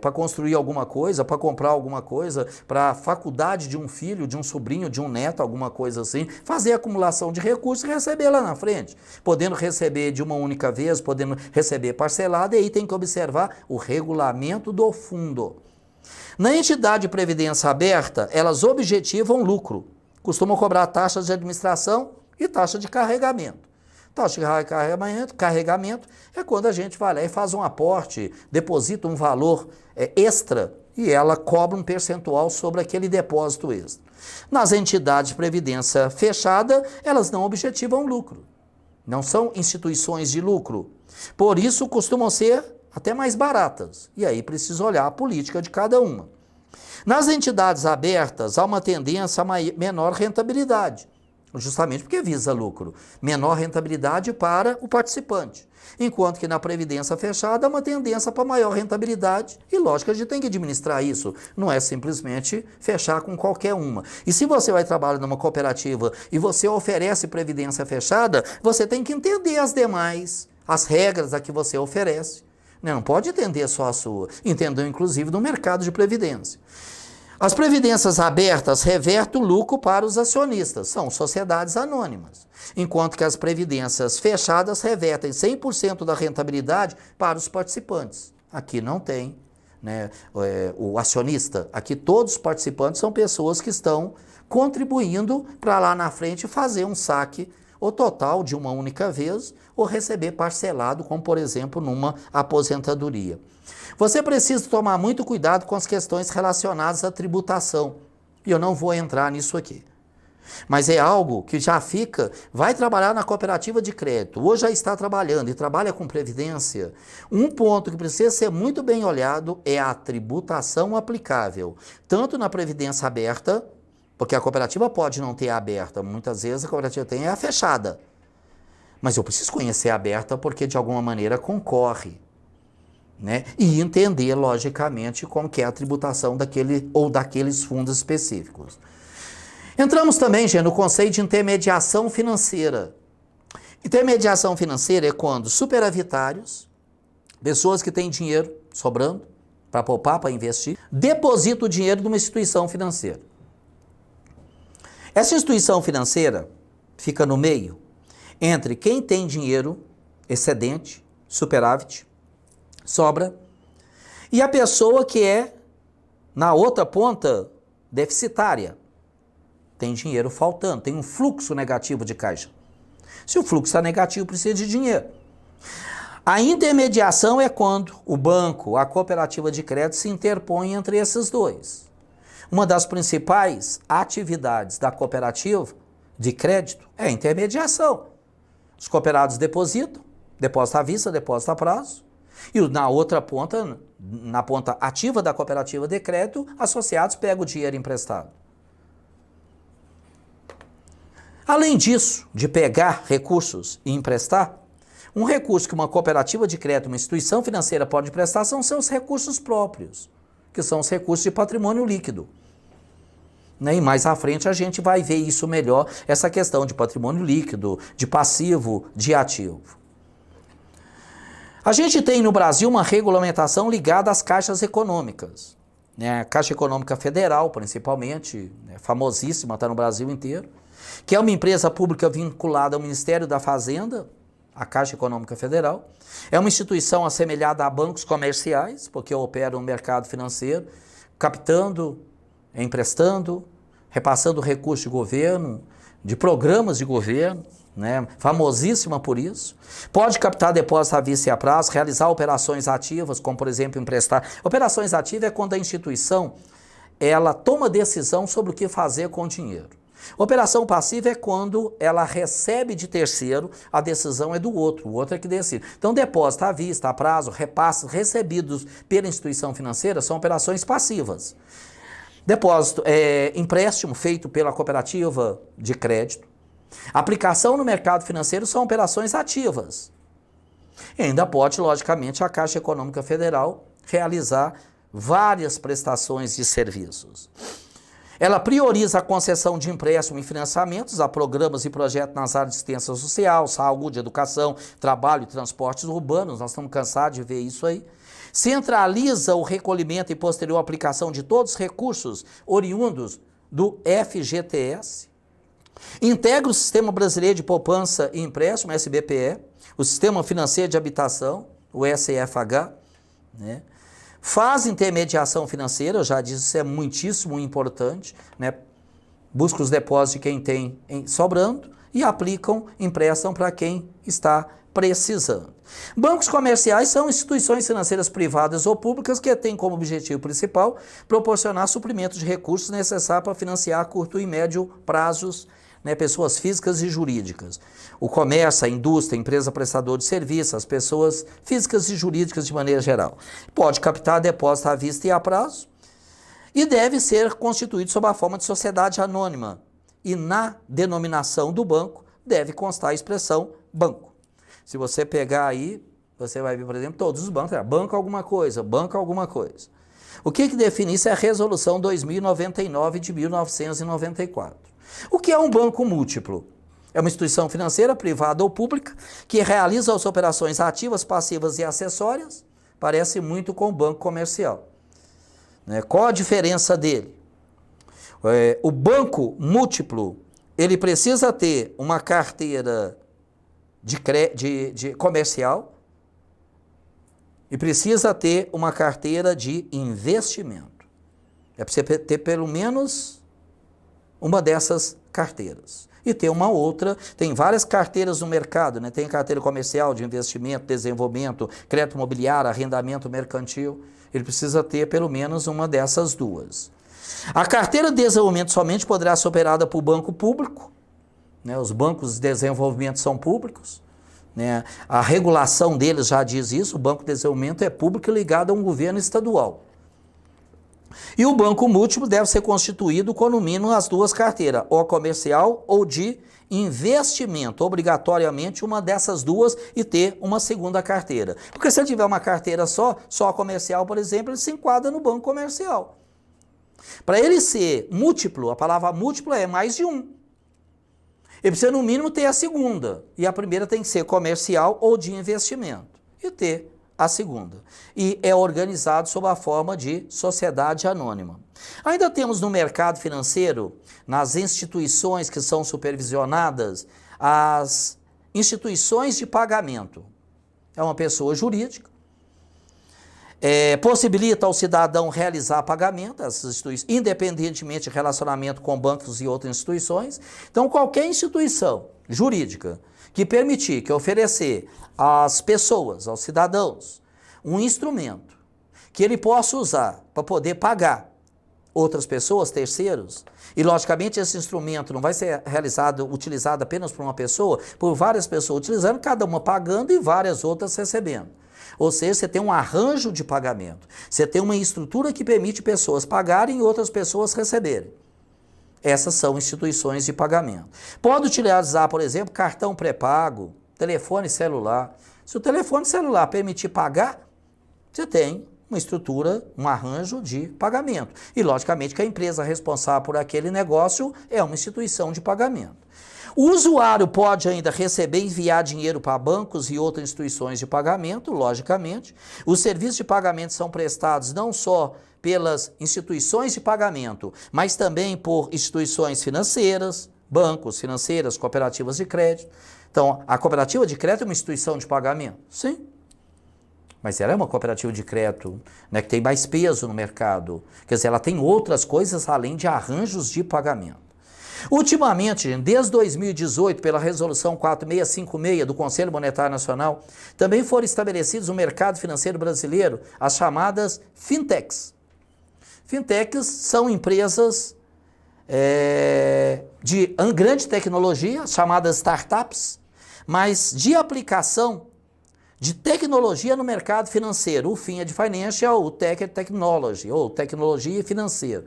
para construir alguma coisa, para comprar alguma coisa, para a faculdade de um filho, de um sobrinho, de um neto, alguma coisa assim, fazer acumulação de recursos e receber lá na frente, podendo receber de uma única vez, podendo receber parcelado, e aí tem que observar o regulamento do fundo. Na entidade de previdência aberta, elas objetivam lucro. Costumam cobrar taxas de administração e taxa de carregamento. Taxa de carregamento é quando a gente vai lá e faz um aporte, deposita um valor extra e ela cobra um percentual sobre aquele depósito extra. Nas entidades de previdência fechada, elas não objetivam lucro. Não são instituições de lucro. Por isso, costumam ser até mais baratas. E aí precisa olhar a política de cada uma. Nas entidades abertas, há uma tendência a menor rentabilidade, justamente porque visa lucro. Menor rentabilidade para o participante. Enquanto que na previdência fechada, há uma tendência para maior rentabilidade. E lógico que a gente tem que administrar isso. Não é simplesmente fechar com qualquer uma. E se você vai trabalhar numa cooperativa e você oferece previdência fechada, você tem que entender as demais, as regras a que você oferece. Não pode entender só a sua, entendeu inclusive no mercado de previdência. As previdências abertas revertem o lucro para os acionistas, são sociedades anônimas, enquanto que as previdências fechadas revertem 100% da rentabilidade para os participantes. Aqui não tem, né, o acionista, aqui todos os participantes são pessoas que estão contribuindo para lá na frente fazer um saque o total de uma única vez ou receber parcelado, como por exemplo numa aposentadoria. Você precisa tomar muito cuidado com as questões relacionadas à tributação. E eu não vou entrar nisso aqui. Mas é algo que já fica, vai trabalhar na cooperativa de crédito, ou já está trabalhando e trabalha com previdência. Um ponto que precisa ser muito bem olhado é a tributação aplicável, tanto na previdência aberta, porque a cooperativa pode não ter a aberta, muitas vezes a cooperativa tem a fechada. Mas eu preciso conhecer a aberta porque de alguma maneira concorre, né? E entender logicamente como que é a tributação daquele ou daqueles fundos específicos. Entramos também, gente, no conceito de intermediação financeira. Intermediação financeira é quando superavitários, pessoas que têm dinheiro sobrando, para poupar, para investir, deposita o dinheiro numa instituição financeira. Essa instituição financeira fica no meio entre quem tem dinheiro excedente, superávit, sobra, e a pessoa que é, na outra ponta, deficitária. Tem dinheiro faltando, tem um fluxo negativo de caixa. Se o fluxo está negativo, precisa de dinheiro. A intermediação é quando o banco, a cooperativa de crédito se interpõe entre esses dois. Uma das principais atividades da cooperativa de crédito é a intermediação. Os cooperados depositam, depósito à vista, depósito a prazo, e na outra ponta, na ponta ativa da cooperativa de crédito, associados pegam o dinheiro emprestado. Além disso, de pegar recursos e emprestar, um recurso que uma cooperativa de crédito, uma instituição financeira pode emprestar são seus recursos próprios, que são os recursos de patrimônio líquido. E mais à frente a gente vai ver isso melhor, essa questão de patrimônio líquido, de passivo, de ativo. A gente tem no Brasil uma regulamentação ligada às caixas econômicas. A Caixa Econômica Federal, principalmente, famosíssima, está no Brasil inteiro, que é uma empresa pública vinculada ao Ministério da Fazenda, a Caixa Econômica Federal. É uma instituição assemelhada a bancos comerciais, porque opera no mercado financeiro, captando, emprestando, repassando recursos de governo, de programas de governo, famosíssima por isso. Pode captar depósito à vista e a prazo, realizar operações ativas, como por exemplo emprestar. Operações ativas é quando a instituição ela toma decisão sobre o que fazer com o dinheiro. Operação passiva é quando ela recebe de terceiro, a decisão é do outro, o outro é que decide. Então, depósito à vista, a prazo, repasses recebidos pela instituição financeira são operações passivas. Depósito, empréstimo feito pela cooperativa de crédito. Aplicação no mercado financeiro são operações ativas. E ainda pode, logicamente, a Caixa Econômica Federal realizar várias prestações de serviços. Ela prioriza a concessão de empréstimo e financiamentos a programas e projetos nas áreas de assistência social, saúde, educação, trabalho e transportes urbanos. Nós estamos cansados de ver isso aí. Centraliza o recolhimento e posterior aplicação de todos os recursos oriundos do FGTS. Integra o Sistema Brasileiro de Poupança e Empréstimo, SBPE, o Sistema Financeiro de Habitação, o SFH, Faz intermediação financeira, eu já disse, isso é muitíssimo importante, Busca os depósitos de quem tem sobrando e emprestam para quem está precisando. Bancos comerciais são instituições financeiras privadas ou públicas que têm como objetivo principal proporcionar suprimento de recursos necessários para financiar a curto e médio prazos, pessoas físicas e jurídicas. O comércio, a indústria, a empresa prestadora de serviços, as pessoas físicas e jurídicas de maneira geral. Pode captar depósito à vista e a prazo e deve ser constituído sob a forma de sociedade anônima. E na denominação do banco deve constar a expressão banco. Se você pegar aí, você vai ver, por exemplo, todos os bancos, banco alguma coisa, banco alguma coisa. O que define isso é a Resolução 2099 de 1994. O que é um banco múltiplo? É uma instituição financeira, privada ou pública, que realiza as operações ativas, passivas e acessórias. Parece muito com o banco comercial. Qual a diferença dele? O banco múltiplo, ele precisa ter uma carteira de comercial e precisa ter uma carteira de investimento. É preciso ter pelo menos uma dessas carteiras. E tem uma outra, tem várias carteiras no mercado, Tem carteira comercial, de investimento, desenvolvimento, crédito imobiliário, arrendamento mercantil. Ele precisa ter pelo menos uma dessas duas. A carteira de desenvolvimento somente poderá ser operada por banco público. Os bancos de desenvolvimento são públicos. A regulação deles já diz isso, o banco de desenvolvimento é público e ligado a um governo estadual. E o banco múltiplo deve ser constituído com no mínimo as duas carteiras, ou comercial ou de investimento, obrigatoriamente uma dessas duas e ter uma segunda carteira. Porque se ele tiver uma carteira só comercial, por exemplo, ele se enquadra no banco comercial. Para ele ser múltiplo, a palavra múltiplo é mais de um. Ele precisa no mínimo ter a segunda, e a primeira tem que ser comercial ou de investimento, e ter a segunda. E é organizado sob a forma de sociedade anônima. Ainda temos no mercado financeiro, nas instituições que são supervisionadas, as instituições de pagamento. É uma pessoa jurídica, possibilita ao cidadão realizar pagamento, independentemente de relacionamento com bancos e outras instituições. Então, qualquer instituição jurídica que permitir, que oferecer às pessoas, aos cidadãos, um instrumento que ele possa usar para poder pagar outras pessoas, terceiros, e logicamente esse instrumento não vai ser utilizado apenas por uma pessoa, por várias pessoas utilizando, cada uma pagando e várias outras recebendo. Ou seja, você tem um arranjo de pagamento, você tem uma estrutura que permite pessoas pagarem e outras pessoas receberem. Essas são instituições de pagamento. Pode utilizar, por exemplo, cartão pré-pago, telefone celular. Se o telefone celular permitir pagar, você tem uma estrutura, um arranjo de pagamento. E, logicamente, que a empresa responsável por aquele negócio é uma instituição de pagamento. O usuário pode ainda receber e enviar dinheiro para bancos e outras instituições de pagamento, logicamente. Os serviços de pagamento são prestados não só pelas instituições de pagamento, mas também por instituições financeiras, bancos, financeiras, cooperativas de crédito. Então, a cooperativa de crédito é uma instituição de pagamento? Sim. Mas ela é uma cooperativa de crédito, né, que tem mais peso no mercado. Quer dizer, ela tem outras coisas além de arranjos de pagamento. Ultimamente, desde 2018, pela Resolução 4656 do Conselho Monetário Nacional, também foram estabelecidos no mercado financeiro brasileiro as chamadas fintechs. Fintechs são empresas de grande tecnologia, chamadas startups, mas de aplicação de tecnologia no mercado financeiro. O FIN é de Financial, o Tech é Technology, ou tecnologia financeira.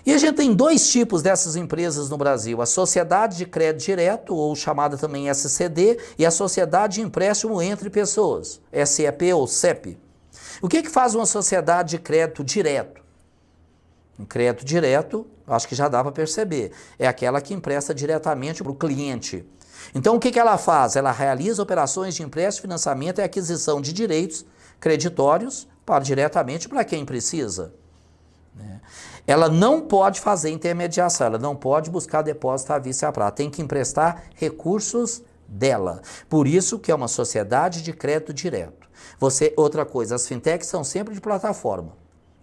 E a gente tem dois tipos dessas empresas no Brasil, a Sociedade de Crédito Direto, ou chamada também SCD, e a Sociedade de Empréstimo Entre Pessoas, SEP ou CEP. O que faz uma sociedade de crédito direto? Um crédito direto, acho que já dá para perceber, é aquela que empresta diretamente para o cliente. Então, o que ela faz? Ela realiza operações de empréstimo, financiamento e aquisição de direitos creditórios diretamente para quem precisa. Ela não pode fazer intermediação, ela não pode buscar depósito à vista e à prazo, tem que emprestar recursos dela. Por isso que é uma sociedade de crédito direto. Outra coisa, as fintechs são sempre de plataforma,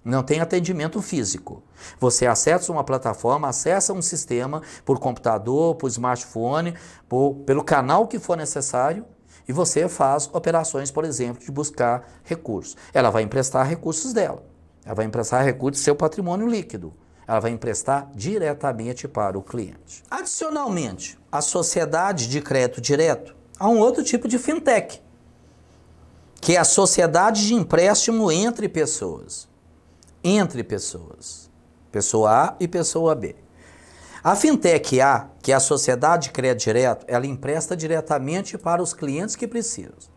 não tem atendimento físico. Você acessa uma plataforma, acessa um sistema por computador, por smartphone, pelo canal que for necessário, e você faz operações, por exemplo, de buscar recursos. Ela vai emprestar recursos dela. Ela vai emprestar recursos do seu patrimônio líquido. Ela vai emprestar diretamente para o cliente. Adicionalmente, a sociedade de crédito direto, há um outro tipo de fintech, que é a sociedade de empréstimo entre pessoas. Entre pessoas. Pessoa A e pessoa B. A fintech A, que é a sociedade de crédito direto, ela empresta diretamente para os clientes que precisam.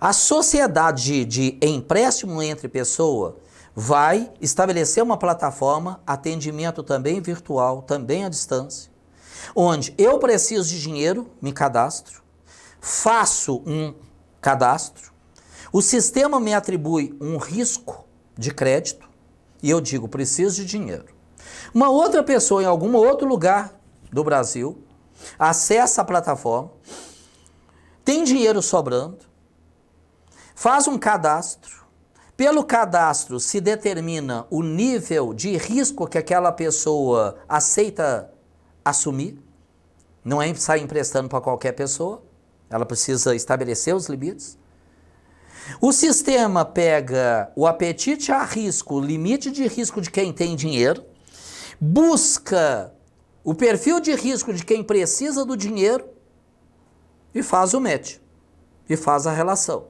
A sociedade de empréstimo entre pessoas vai estabelecer uma plataforma, atendimento também virtual, também à distância, onde eu preciso de dinheiro, me cadastro, faço um cadastro, o sistema me atribui um risco de crédito e eu digo, preciso de dinheiro. Uma outra pessoa em algum outro lugar do Brasil acessa a plataforma, tem dinheiro sobrando, faz um cadastro. Pelo cadastro se determina o nível de risco que aquela pessoa aceita assumir. Não é sair emprestando para qualquer pessoa. Ela precisa estabelecer os limites. O sistema pega o apetite a risco, o limite de risco de quem tem dinheiro, busca o perfil de risco de quem precisa do dinheiro e faz o match. E faz a relação.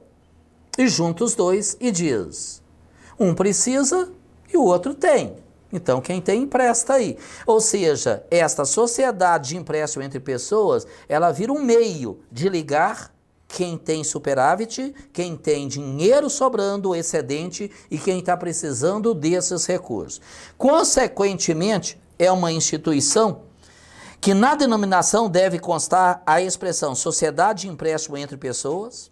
E junta os dois e diz, um precisa e o outro tem. Então quem tem empresta aí. Ou seja, esta sociedade de empréstimo entre pessoas, ela vira um meio de ligar quem tem superávit, quem tem dinheiro sobrando, excedente e quem está precisando desses recursos. Consequentemente, é uma instituição que na denominação deve constar a expressão sociedade de empréstimo entre pessoas,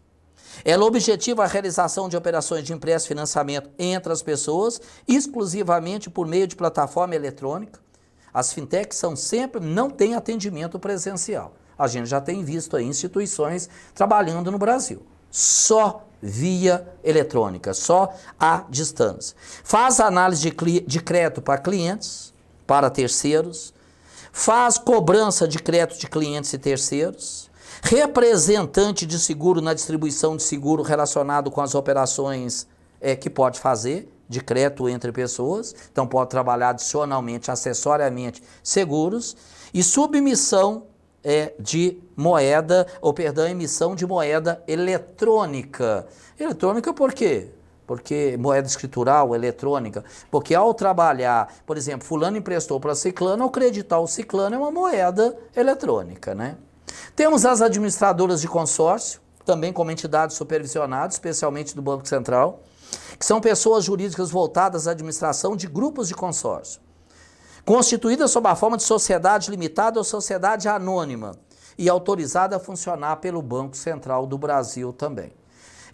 Ela objetiva a realização de operações de empréstimo e financiamento entre as pessoas, exclusivamente por meio de plataforma eletrônica. As fintechs não têm atendimento presencial. A gente já tem visto aí instituições trabalhando no Brasil. Só via eletrônica, só à distância. Faz análise de crédito para clientes, para terceiros, faz cobrança de crédito de clientes e terceiros, representante de seguro na distribuição de seguro relacionado com as operações que pode fazer de crédito entre pessoas, então pode trabalhar adicionalmente, acessoriamente, seguros, e submissão de moeda, emissão de moeda eletrônica. Eletrônica por quê? Porque moeda escritural, eletrônica, porque ao trabalhar, por exemplo, fulano emprestou para ciclano, ao creditar o ciclano é uma moeda eletrônica, né? Temos as administradoras de consórcio, também como entidades supervisionadas, especialmente do Banco Central, que são pessoas jurídicas voltadas à administração de grupos de consórcio, constituídas sob a forma de sociedade limitada ou sociedade anônima e autorizada a funcionar pelo Banco Central do Brasil também.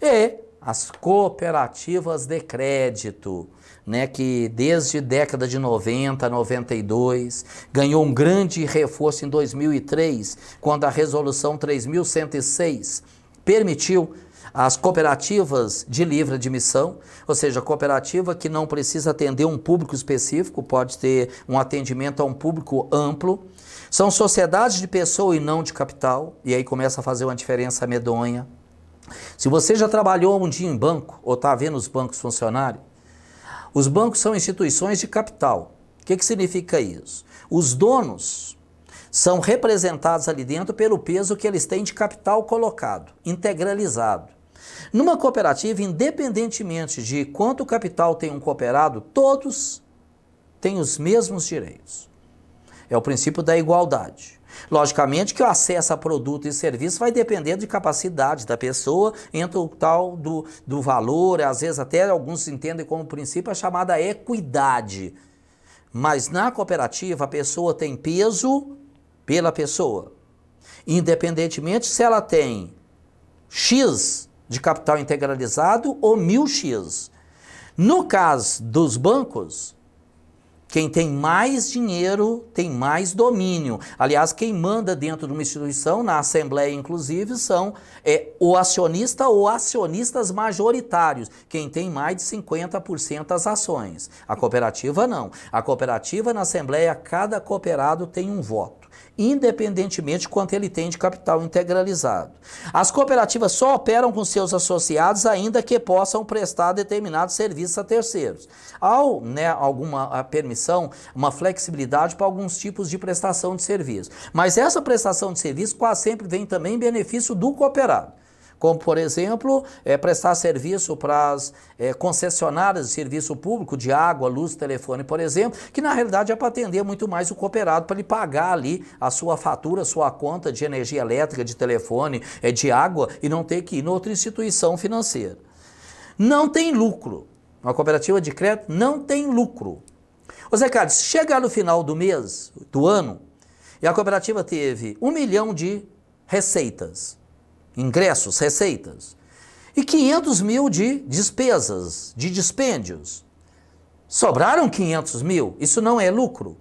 E as cooperativas de crédito, né, que desde década de 90, 92, ganhou um grande reforço em 2003, quando a Resolução 3.106 permitiu as cooperativas de livre admissão, ou seja, cooperativa que não precisa atender um público específico, pode ter um atendimento a um público amplo. São sociedades de pessoa e não de capital, e aí começa a fazer uma diferença medonha. Se você já trabalhou um dia em banco, ou está vendo os bancos funcionarem, os bancos são instituições de capital. O que significa isso? Os donos são representados ali dentro pelo peso que eles têm de capital colocado, integralizado. Numa cooperativa, independentemente de quanto capital tem um cooperado, todos têm os mesmos direitos. É o princípio da igualdade. Logicamente que o acesso a produto e serviço vai depender de capacidade da pessoa, entre o tal do valor, às vezes até alguns entendem como princípio a chamada equidade. Mas na cooperativa a pessoa tem peso pela pessoa, independentemente se ela tem X de capital integralizado ou 1000X. No caso dos bancos, quem tem mais dinheiro tem mais domínio. Aliás, quem manda dentro de uma instituição, na assembleia inclusive, são o acionista ou acionistas majoritários. Quem tem mais de 50% das ações. A cooperativa não. A cooperativa na assembleia, cada cooperado tem um voto, independentemente de quanto ele tem de capital integralizado. As cooperativas só operam com seus associados ainda que possam prestar determinados serviços a terceiros. Alguma permissão, uma flexibilidade para alguns tipos de prestação de serviço. Mas essa prestação de serviço quase sempre vem também em benefício do cooperado. Como, por exemplo, prestar serviço para as concessionárias de serviço público, de água, luz, telefone, por exemplo, que na realidade é para atender muito mais o cooperado, para ele pagar ali a sua fatura, a sua conta de energia elétrica, de telefone, de água, e não ter que ir em outra instituição financeira. Não tem lucro. Uma cooperativa de crédito não tem lucro. Ô Zé Carlos, chegar no final do mês, do ano, e a cooperativa teve 1 milhão de receitas, ingressos, receitas, e 500 mil de despesas, de dispêndios. Sobraram 500 mil, isso não é lucro.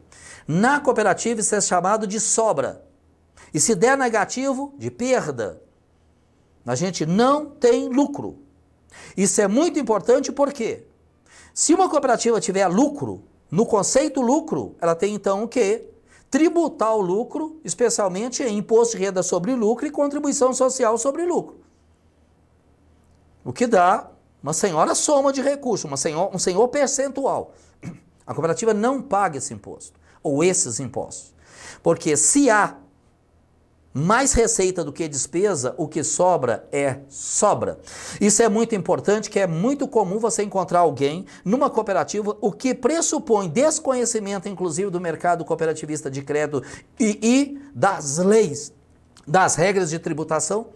Na cooperativa isso é chamado de sobra. E se der negativo, de perda. A gente não tem lucro. Isso é muito importante porque se uma cooperativa tiver lucro, no conceito lucro, ela tem então o quê? Tributar o lucro, especialmente em imposto de renda sobre lucro e contribuição social sobre lucro. O que dá uma senhora soma de recursos, um senhor percentual. A cooperativa não paga esse imposto, ou esses impostos. Porque se há mais receita do que despesa, o que sobra é sobra. Isso é muito importante, que é muito comum você encontrar alguém numa cooperativa, o que pressupõe desconhecimento, inclusive, do mercado cooperativista de crédito e das leis, das regras de tributação.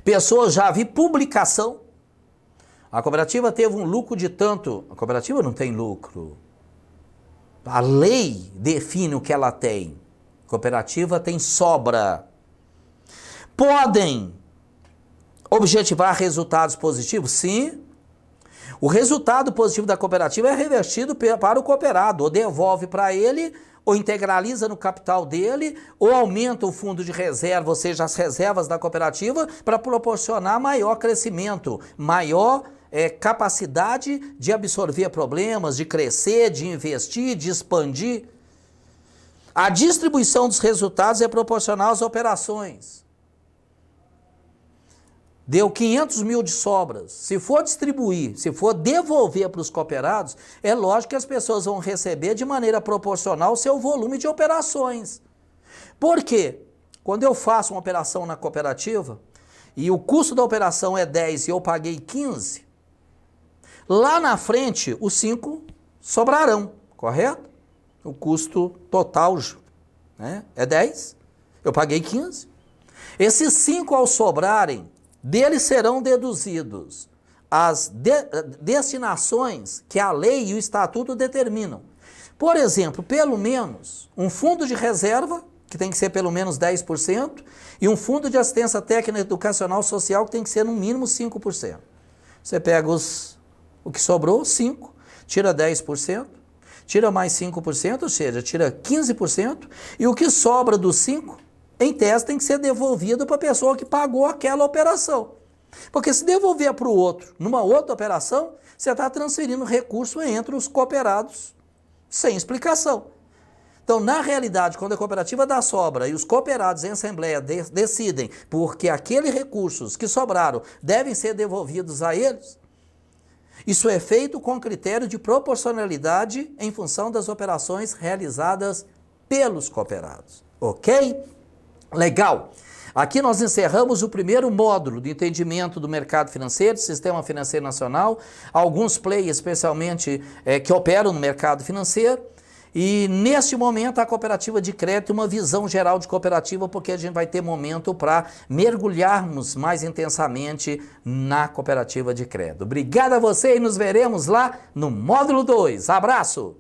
Pessoas, já vi publicação, a cooperativa teve um lucro de tanto. A cooperativa não tem lucro. A lei define o que ela tem. Cooperativa tem sobra. Podem objetivar resultados positivos? Sim. O resultado positivo da cooperativa é revertido para o cooperado, ou devolve para ele, ou integraliza no capital dele, ou aumenta o fundo de reserva, ou seja, as reservas da cooperativa, para proporcionar maior crescimento, maior capacidade de absorver problemas, de crescer, de investir, de expandir. A distribuição dos resultados é proporcional às operações. Deu 500 mil de sobras. Se for distribuir, se for devolver para os cooperados, é lógico que as pessoas vão receber de maneira proporcional o seu volume de operações. Por quê? Quando eu faço uma operação na cooperativa e o custo da operação é 10 e eu paguei 15, lá na frente os 5 sobrarão, correto? O custo total, né, é 10, eu paguei 15. Esses 5 ao sobrarem, deles serão deduzidos as destinações que a lei e o estatuto determinam. Por exemplo, pelo menos um fundo de reserva, que tem que ser pelo menos 10%, e um fundo de assistência técnica educacional social, que tem que ser no mínimo 5%. Você pega o que sobrou, 5%, tira 10%, tira mais 5%, ou seja, tira 15%, e o que sobra dos 5%, em tese, tem que ser devolvido para a pessoa que pagou aquela operação. Porque se devolver para o outro, numa outra operação, você está transferindo recurso entre os cooperados sem explicação. Então, na realidade, quando a cooperativa dá sobra e os cooperados em assembleia decidem porque aqueles recursos que sobraram devem ser devolvidos a eles, isso é feito com critério de proporcionalidade em função das operações realizadas pelos cooperados. Ok? Legal. Aqui nós encerramos o primeiro módulo de entendimento do mercado financeiro, do sistema financeiro nacional, alguns players especialmente que operam no mercado financeiro, e neste momento a cooperativa de crédito, uma visão geral de cooperativa, porque a gente vai ter momento para mergulharmos mais intensamente na cooperativa de crédito. Obrigado a você e nos veremos lá no módulo 2. Abraço!